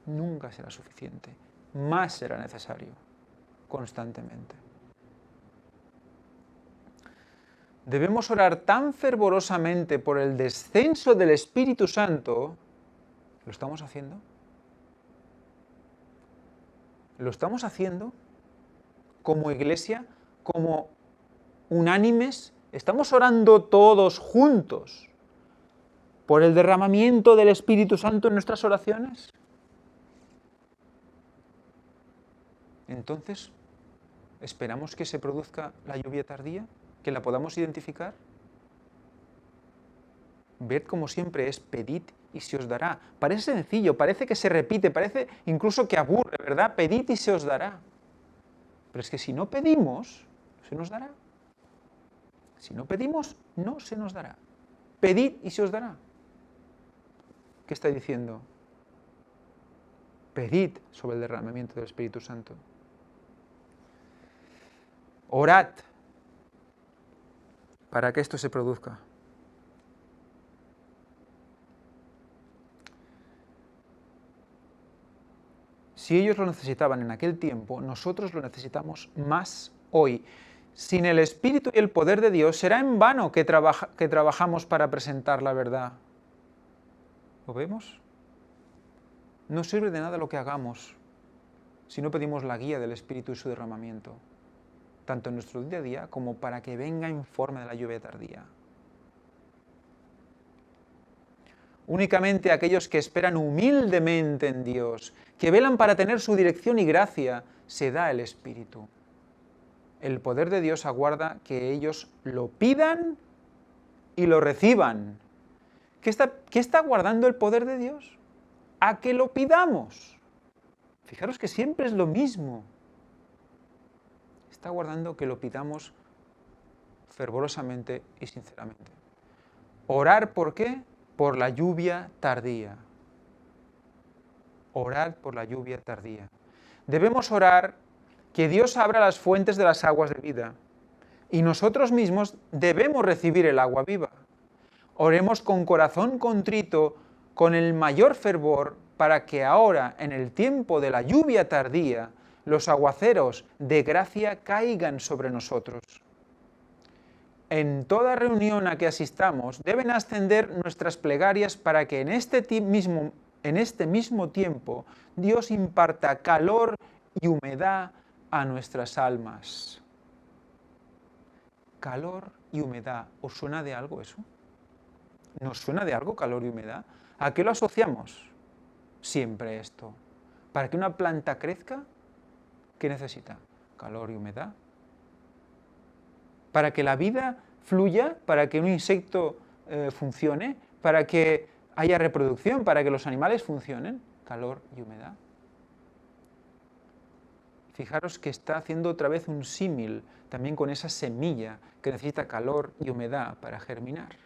Nunca será suficiente. Más será necesario, constantemente. Debemos orar tan fervorosamente por el descenso del Espíritu Santo. ¿Lo estamos haciendo? ¿Lo estamos haciendo como iglesia, como unánimes? ¿Estamos orando todos juntos por el derramamiento del Espíritu Santo en nuestras oraciones? Entonces, ¿esperamos que se produzca la lluvia tardía? ¿Que la podamos identificar? Ved como siempre es: pedid y se os dará. Parece sencillo, parece que se repite, parece incluso que aburre, ¿verdad? Pedid y se os dará. Pero es que si no pedimos, se nos dará. Si no pedimos, no se nos dará. Pedid y se os dará. ¿Qué está diciendo? Pedid sobre el derramamiento del Espíritu Santo. Orad para que esto se produzca. Si ellos lo necesitaban en aquel tiempo, nosotros lo necesitamos más hoy. Sin el Espíritu y el poder de Dios, será en vano que trabajamos para presentar la verdad. ¿Lo vemos? No sirve de nada lo que hagamos si no pedimos la guía del Espíritu y su derramamiento, tanto en nuestro día a día como para que venga en forma de la lluvia tardía. Únicamente aquellos que esperan humildemente en Dios, que velan para tener su dirección y gracia, se da el Espíritu. El poder de Dios aguarda que ellos lo pidan y lo reciban. ¿Qué está aguardando el poder de Dios? A que lo pidamos. Fijaros que siempre es lo mismo. Está aguardando que lo pidamos fervorosamente y sinceramente. ¿Orar por qué? Por la lluvia tardía. Orad por la lluvia tardía. Debemos orar que Dios abra las fuentes de las aguas de vida, y nosotros mismos debemos recibir el agua viva. Oremos con corazón contrito, con el mayor fervor, para que ahora, en el tiempo de la lluvia tardía, los aguaceros de gracia caigan sobre nosotros. En toda reunión a que asistamos deben ascender nuestras plegarias para que en este mismo tiempo Dios imparta calor y humedad a nuestras almas. Calor y humedad. ¿Os suena de algo eso? ¿Nos suena de algo calor y humedad? ¿A qué lo asociamos? Siempre esto. Para que una planta crezca, ¿qué necesita? Calor y humedad. Para que la vida fluya, para que un insecto funcione, para que haya reproducción, para que los animales funcionen, calor y humedad. Fijaros que está haciendo otra vez un símil también con esa semilla que necesita calor y humedad para germinar.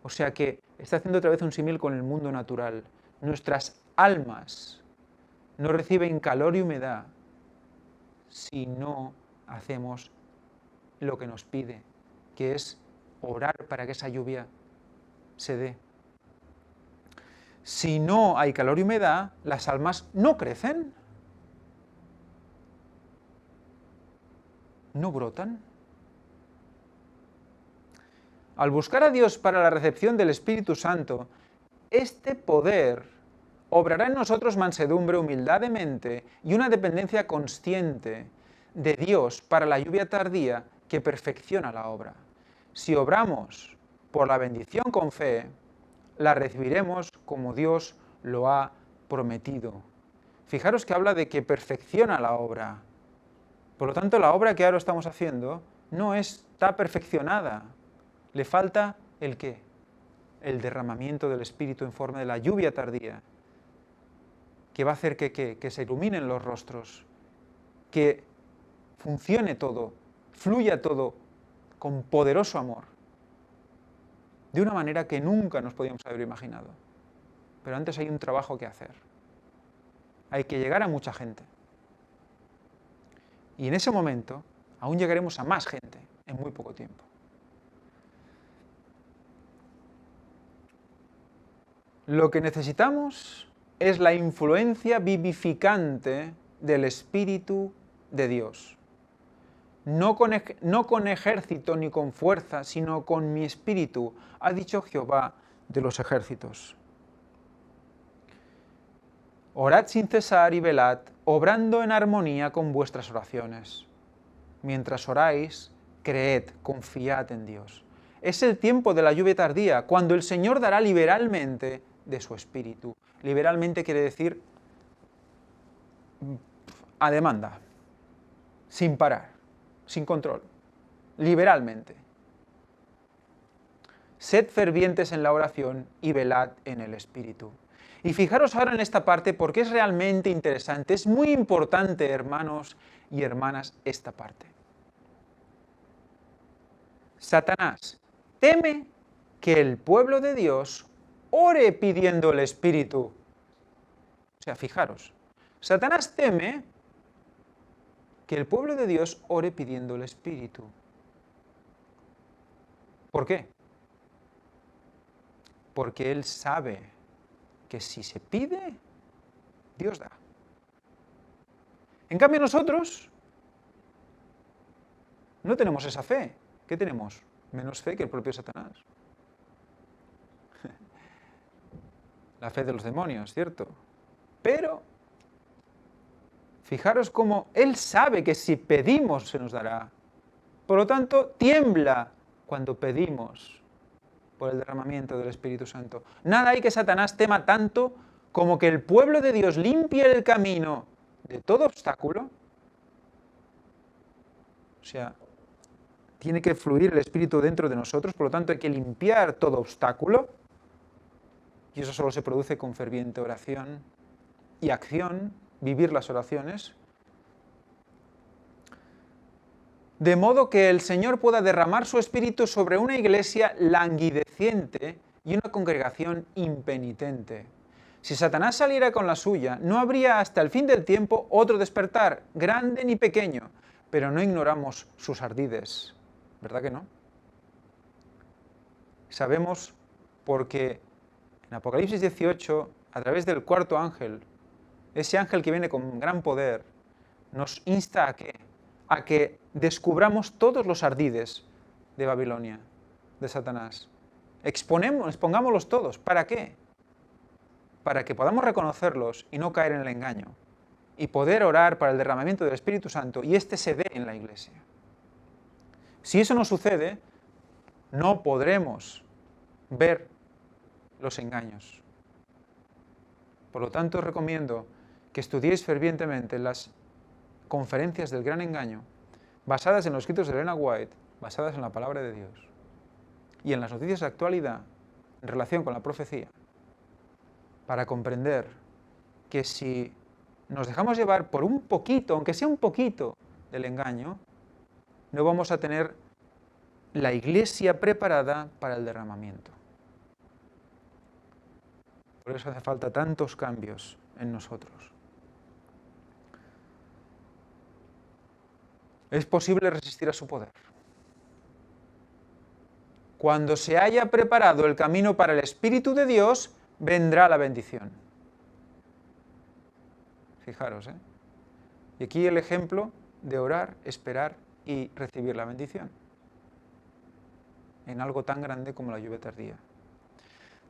O sea que está haciendo otra vez un símil con el mundo natural. Nuestras almas no reciben calor y humedad si no hacemos lo que nos pide, que es orar para que esa lluvia se dé. Si no hay calor y humedad, las almas no crecen. no brotan. Al buscar a Dios para la recepción del Espíritu Santo, este poder obrará en nosotros mansedumbre, humildad de mente y una dependencia consciente de Dios para la lluvia tardía que perfecciona la obra. Si obramos por la bendición con fe, la recibiremos como Dios lo ha prometido. Fijaros que habla de que perfecciona la obra. Por lo tanto, la obra que ahora estamos haciendo no está perfeccionada. Le falta ¿el qué? El derramamiento del Espíritu en forma de la lluvia tardía, que va a hacer que se iluminen los rostros, que funcione todo, fluya todo con poderoso amor, de una manera que nunca nos podíamos haber imaginado. Pero antes hay un trabajo que hacer. Hay que llegar a mucha gente. Y en ese momento aún llegaremos a más gente en muy poco tiempo. Lo que necesitamos es la influencia vivificante del Espíritu de Dios. No con ejército ni con fuerza, sino con mi espíritu, ha dicho Jehová de los ejércitos. Orad sin cesar y velad, obrando en armonía con vuestras oraciones. Mientras oráis, creed, confiad en Dios. Es el tiempo de la lluvia tardía, cuando el Señor dará liberalmente de su espíritu. Liberalmente quiere decir a demanda, sin parar, sin control, liberalmente. Sed fervientes en la oración y velad en el Espíritu. Y fijaros ahora en esta parte porque es realmente interesante, es muy importante, hermanos y hermanas, esta parte. Satanás teme que el pueblo de Dios ore pidiendo el Espíritu. O sea, fijaros, Satanás teme que el pueblo de Dios ore pidiendo el Espíritu. ¿Por qué? Porque él sabe que si se pide, Dios da. En cambio nosotros no tenemos esa fe. ¿Qué tenemos? Menos fe que el propio Satanás. La fe de los demonios, ¿cierto? Pero fijaros cómo él sabe que si pedimos se nos dará. Por lo tanto, tiembla cuando pedimos por el derramamiento del Espíritu Santo. Nada hay que Satanás tema tanto como que el pueblo de Dios limpie el camino de todo obstáculo. O sea, tiene que fluir el Espíritu dentro de nosotros, por lo tanto hay que limpiar todo obstáculo. Y eso solo se produce con ferviente oración y acción, vivir las oraciones. De modo que el Señor pueda derramar su Espíritu sobre una iglesia languideciente y una congregación impenitente. Si Satanás saliera con la suya, no habría hasta el fin del tiempo otro despertar, grande ni pequeño, pero no ignoramos sus ardides. ¿Verdad que no? Sabemos porque en Apocalipsis 18, a través del cuarto ángel, ese ángel que viene con gran poder, nos insta ¿a qué? A que descubramos todos los ardides de Babilonia, de Satanás. Expongámoslos todos. ¿Para qué? Para que podamos reconocerlos y no caer en el engaño. Y poder orar para el derramamiento del Espíritu Santo y éste se dé en la iglesia. Si eso no sucede, no podremos ver los engaños. Por lo tanto, os recomiendo que estudiéis fervientemente las conferencias del gran engaño, basadas en los escritos de Elena White, basadas en la palabra de Dios, y en las noticias de actualidad en relación con la profecía, para comprender que si nos dejamos llevar por un poquito, aunque sea un poquito, del engaño, no vamos a tener la iglesia preparada para el derramamiento. Por eso hace falta tantos cambios en nosotros. Es posible resistir a su poder. Cuando se haya preparado el camino para el Espíritu de Dios, vendrá la bendición. Fijaros, ¿eh? Y aquí el ejemplo de orar, esperar y recibir la bendición en algo tan grande como la lluvia tardía.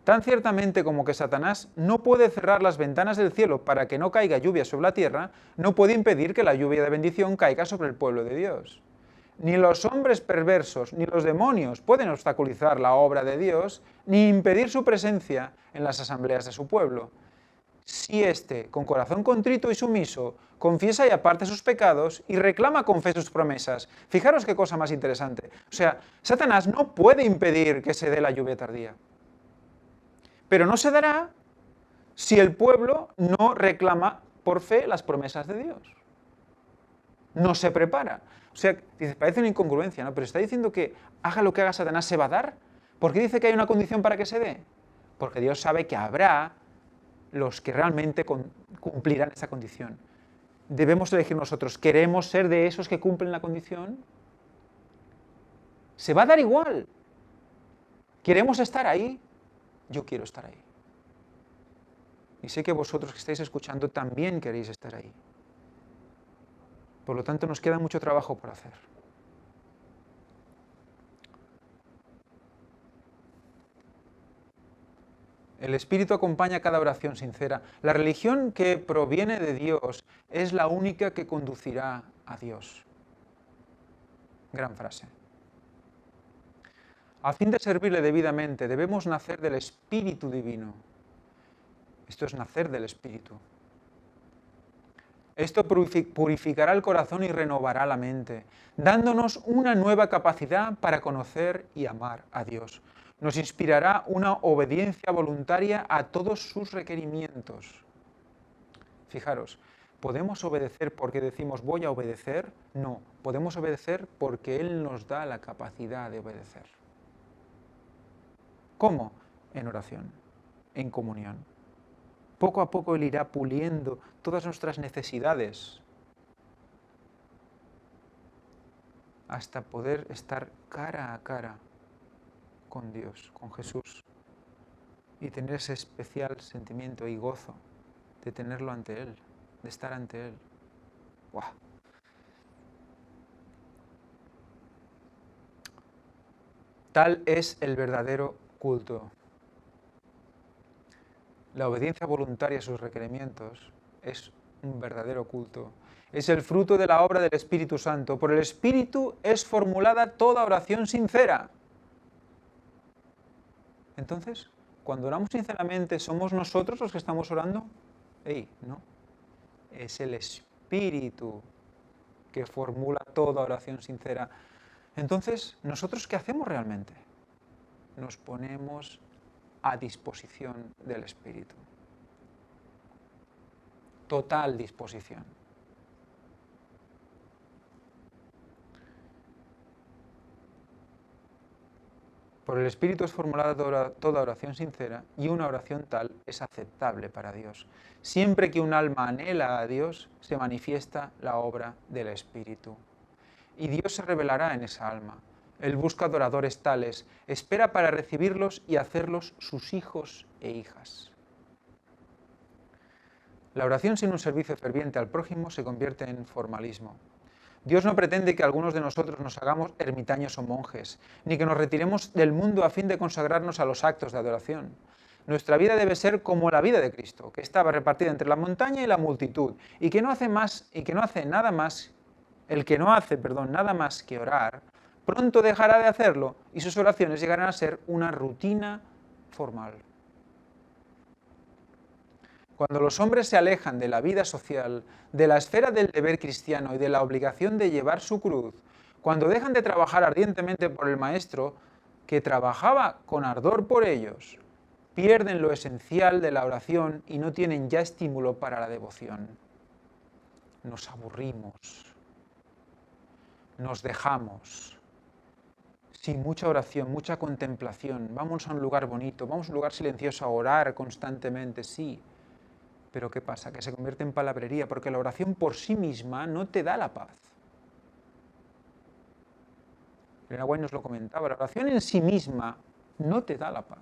Tan ciertamente como que Satanás no puede cerrar las ventanas del cielo para que no caiga lluvia sobre la tierra, no puede impedir que la lluvia de bendición caiga sobre el pueblo de Dios. Ni los hombres perversos ni los demonios pueden obstaculizar la obra de Dios, ni impedir su presencia en las asambleas de su pueblo. Si éste, con corazón contrito y sumiso, confiesa y aparte sus pecados y reclama con fe sus promesas. Fijaros qué cosa más interesante. O sea, Satanás no puede impedir que se dé la lluvia tardía. Pero no se dará si el pueblo no reclama por fe las promesas de Dios. No se prepara. O sea, parece una incongruencia, ¿no? Pero está diciendo que haga lo que haga Satanás, ¿se va a dar? ¿Por qué dice que hay una condición para que se dé? Porque Dios sabe que habrá los que realmente cumplirán esa condición. Debemos elegir nosotros. ¿Queremos ser de esos que cumplen la condición? ¿Se va a dar igual? ¿Queremos estar ahí? Yo quiero estar ahí. Y sé que vosotros que estáis escuchando también queréis estar ahí. Por lo tanto, nos queda mucho trabajo por hacer. El Espíritu acompaña cada oración sincera. La religión que proviene de Dios es la única que conducirá a Dios. Gran frase. A fin de servirle debidamente, debemos nacer del Espíritu Divino. Esto es nacer del Espíritu. Esto purificará el corazón y renovará la mente, dándonos una nueva capacidad para conocer y amar a Dios. Nos inspirará una obediencia voluntaria a todos sus requerimientos. Fijaros, ¿podemos obedecer porque decimos voy a obedecer? No, podemos obedecer porque Él nos da la capacidad de obedecer. ¿Cómo? En oración, en comunión. Poco a poco Él irá puliendo todas nuestras necesidades hasta poder estar cara a cara con Dios, con Jesús, y tener ese especial sentimiento y gozo de tenerlo ante Él, de estar ante Él. ¡Wow! Tal es el verdadero culto. La obediencia voluntaria a sus requerimientos es un verdadero culto. Es el fruto de la obra del Espíritu Santo. Por el Espíritu es formulada toda oración sincera. Entonces, cuando oramos sinceramente, ¿somos nosotros los que estamos orando? No. Es el Espíritu que formula toda oración sincera. Entonces, ¿nosotros qué hacemos realmente? Nos ponemos a disposición del Espíritu. Total disposición. Por el Espíritu es formulada toda oración sincera y una oración tal es aceptable para Dios. Siempre que un alma anhela a Dios, se manifiesta la obra del Espíritu. Y Dios se revelará en esa alma. Él busca adoradores tales, espera para recibirlos y hacerlos sus hijos e hijas. La oración sin un servicio ferviente al prójimo se convierte en formalismo. Dios no pretende que algunos de nosotros nos hagamos ermitaños o monjes, ni que nos retiremos del mundo a fin de consagrarnos a los actos de adoración. Nuestra vida debe ser como la vida de Cristo, que estaba repartida entre la montaña y la multitud, y que no hace nada más que orar, pronto dejará de hacerlo y sus oraciones llegarán a ser una rutina formal. Cuando los hombres se alejan de la vida social, de la esfera del deber cristiano y de la obligación de llevar su cruz, cuando dejan de trabajar ardientemente por el Maestro, que trabajaba con ardor por ellos, pierden lo esencial de la oración y no tienen ya estímulo para la devoción. Nos aburrimos, nos dejamos. Sí, mucha oración, mucha contemplación. Vamos a un lugar bonito, vamos a un lugar silencioso a orar constantemente, sí. Pero ¿qué pasa? Que se convierte en palabrería, porque la oración por sí misma no te da la paz. Elena White nos lo comentaba, la oración en sí misma no te da la paz.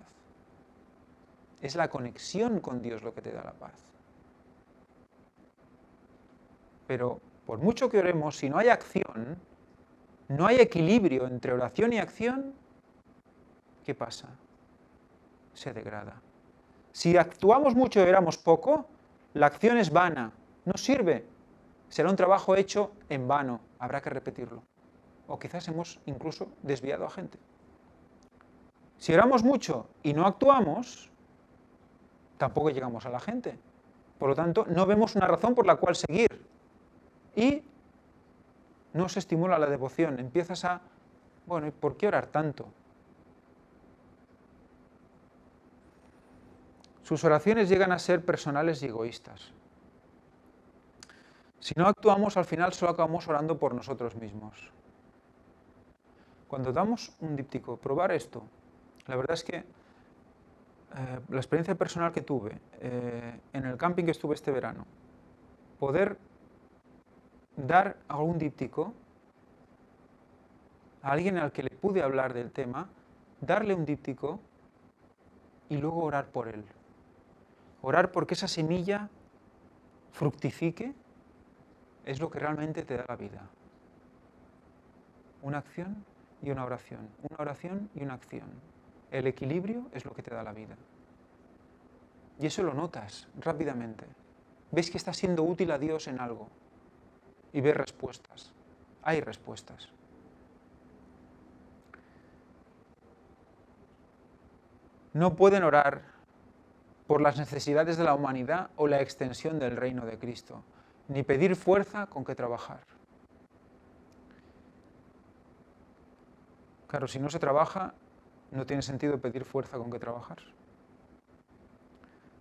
Es la conexión con Dios lo que te da la paz. Pero por mucho que oremos, si no hay acción, no hay equilibrio entre oración y acción, ¿qué pasa? Se degrada. Si actuamos mucho y oramos poco, la acción es vana, no sirve. Será un trabajo hecho en vano, habrá que repetirlo. O quizás hemos incluso desviado a gente. Si oramos mucho y no actuamos, tampoco llegamos a la gente. Por lo tanto, no vemos una razón por la cual seguir. Y no se estimula la devoción. Empiezas a, bueno, ¿y por qué orar tanto? Sus oraciones llegan a ser personales y egoístas. Si no actuamos, al final solo acabamos orando por nosotros mismos. Cuando damos un díptico, probar esto, la verdad es que la experiencia personal que tuve en el camping que estuve este verano, poder dar algún díptico a alguien al que le pude hablar del tema, darle un díptico y luego orar por él. Orar porque esa semilla fructifique es lo que realmente te da la vida. Una acción y una oración. Una oración y una acción. El equilibrio es lo que te da la vida. Y eso lo notas rápidamente. Ves que estás siendo útil a Dios en algo. Y ves respuestas. Hay respuestas. No pueden orar por las necesidades de la humanidad o la extensión del reino de Cristo, ni pedir fuerza con que trabajar. Claro, si no se trabaja, no tiene sentido pedir fuerza con que trabajar.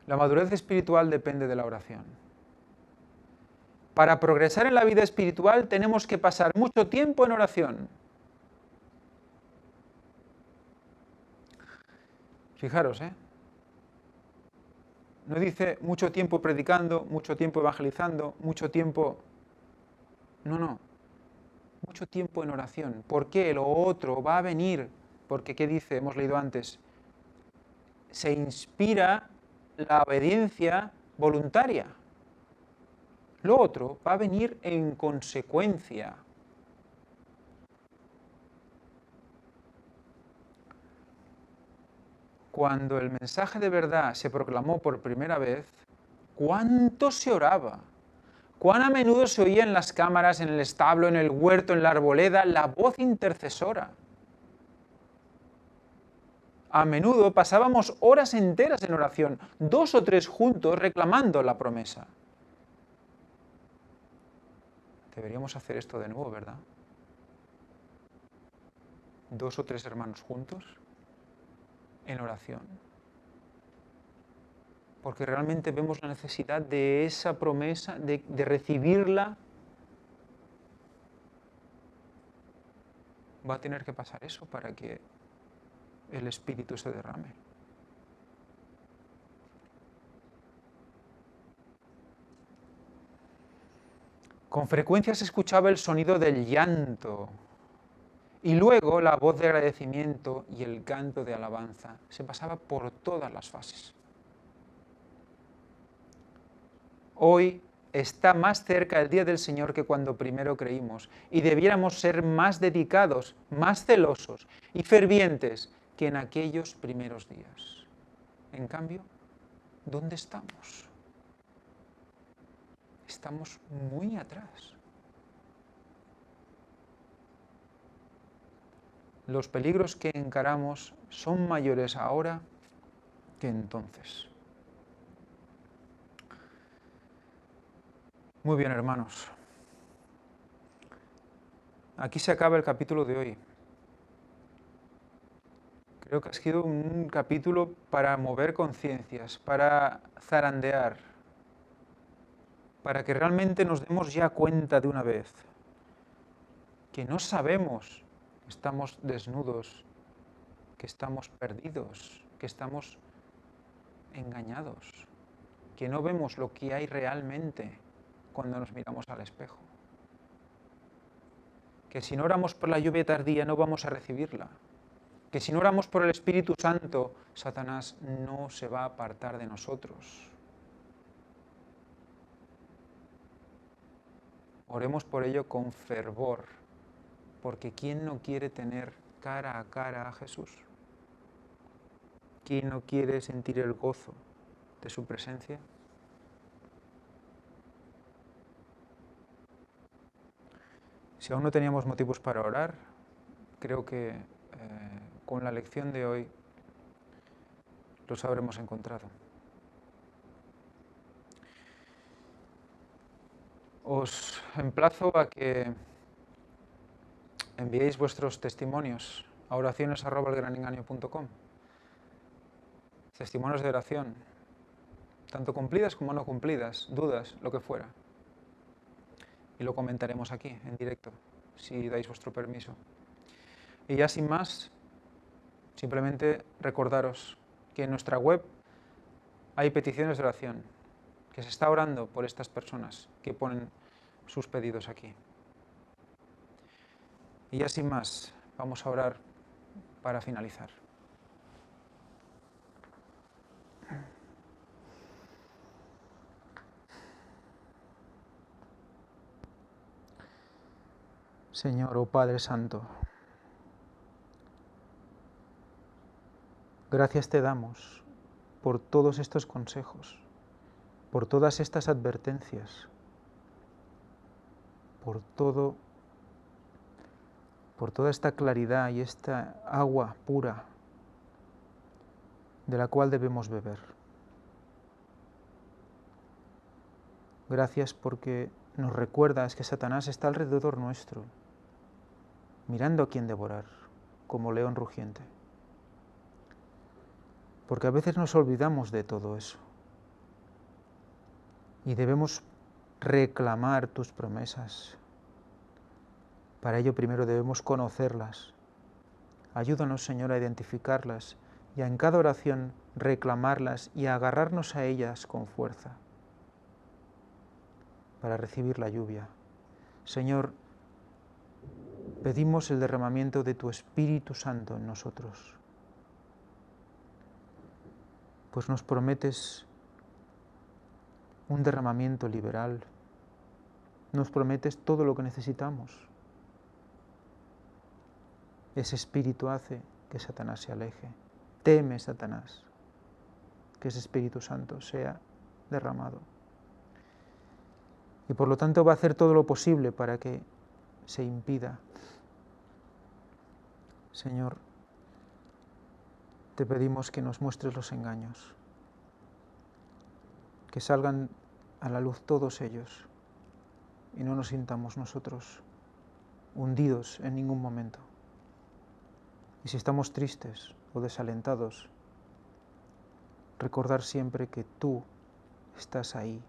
La madurez espiritual depende de la oración. Para progresar en la vida espiritual tenemos que pasar mucho tiempo en oración. Fijaros, no dice mucho tiempo predicando, mucho tiempo evangelizando, mucho tiempo... No. Mucho tiempo en oración. ¿Por qué? Lo otro va a venir. Porque, ¿qué dice? Hemos leído antes. Se inspira la obediencia voluntaria. Lo otro va a venir en consecuencia. Cuando el mensaje de verdad se proclamó por primera vez, ¿cuánto se oraba? ¿Cuán a menudo se oía en las cámaras, en el establo, en el huerto, en la arboleda, la voz intercesora? A menudo pasábamos horas enteras en oración, 2 o 3 juntos reclamando la promesa. Deberíamos hacer esto de nuevo, ¿verdad? 2 o 3 hermanos juntos en oración. Porque realmente vemos la necesidad de esa promesa, de recibirla. Va a tener que pasar eso para que el Espíritu se derrame. Con frecuencia se escuchaba el sonido del llanto y luego la voz de agradecimiento y el canto de alabanza. Se pasaba por todas las fases. Hoy está más cerca el día del Señor que cuando primero creímos y debiéramos ser más dedicados, más celosos y fervientes que en aquellos primeros días. En cambio, ¿dónde estamos? Estamos muy atrás. Los peligros que encaramos son mayores ahora que entonces. Muy bien, hermanos. Aquí se acaba el capítulo de hoy. Creo que ha sido un capítulo para mover conciencias, para zarandear, para que realmente nos demos ya cuenta de una vez que no sabemos que estamos desnudos, que estamos perdidos, que estamos engañados, que no vemos lo que hay realmente cuando nos miramos al espejo. Que si no oramos por la lluvia tardía no vamos a recibirla. Que si no oramos por el Espíritu Santo, Satanás no se va a apartar de nosotros. Oremos por ello con fervor, porque ¿quién no quiere tener cara a cara a Jesús? ¿Quién no quiere sentir el gozo de su presencia? Si aún no teníamos motivos para orar, creo que con la lección de hoy los habremos encontrado. Os emplazo a que enviéis vuestros testimonios a oraciones@elgranengaño.com. Testimonios de oración, tanto cumplidas como no cumplidas, dudas, lo que fuera. Y lo comentaremos aquí, en directo, si dais vuestro permiso. Y ya sin más, simplemente recordaros que en nuestra web hay peticiones de oración, que se está orando por estas personas que ponen sus pedidos aquí. Y ya sin más, vamos a orar para finalizar. Señor, oh Padre Santo, gracias te damos por todos estos consejos, por todas estas advertencias, por toda esta claridad y esta agua pura de la cual debemos beber. Gracias porque nos recuerdas que Satanás está alrededor nuestro, mirando a quién devorar, como león rugiente. Porque a veces nos olvidamos de todo eso y debemos reclamar tus promesas. Para ello primero debemos conocerlas. Ayúdanos, Señor, a identificarlas y a en cada oración reclamarlas y a agarrarnos a ellas con fuerza para recibir la lluvia. Señor, pedimos el derramamiento de tu Espíritu Santo en nosotros, pues nos prometes un derramamiento liberal, nos prometes todo lo que necesitamos. Ese Espíritu hace que Satanás se aleje. Teme, Satanás, que ese Espíritu Santo sea derramado. Y por lo tanto va a hacer todo lo posible para que se impida. Señor, te pedimos que nos muestres los engaños, que salgan a la luz todos ellos y no nos sintamos nosotros hundidos en ningún momento. Y si estamos tristes o desalentados, recordar siempre que tú estás ahí,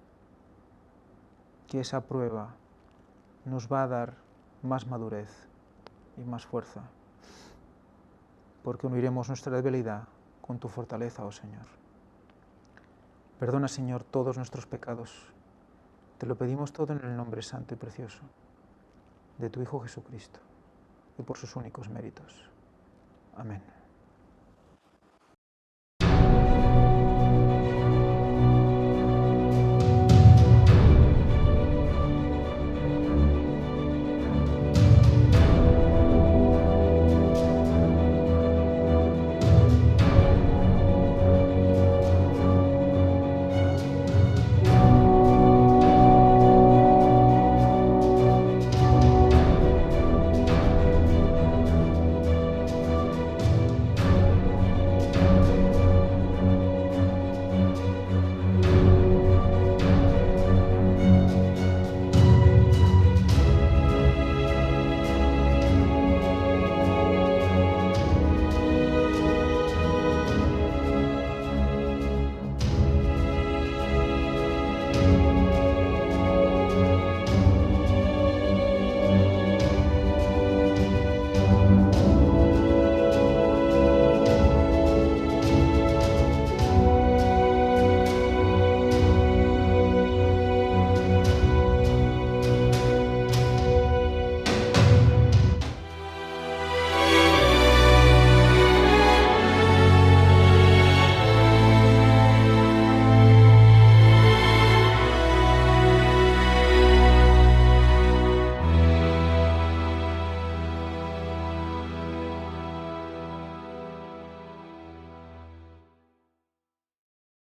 que esa prueba nos va a dar más madurez y más fuerza, porque uniremos nuestra debilidad con tu fortaleza, oh Señor. Perdona, Señor, todos nuestros pecados. Te lo pedimos todo en el nombre santo y precioso de tu Hijo Jesucristo y por sus únicos méritos. Amén.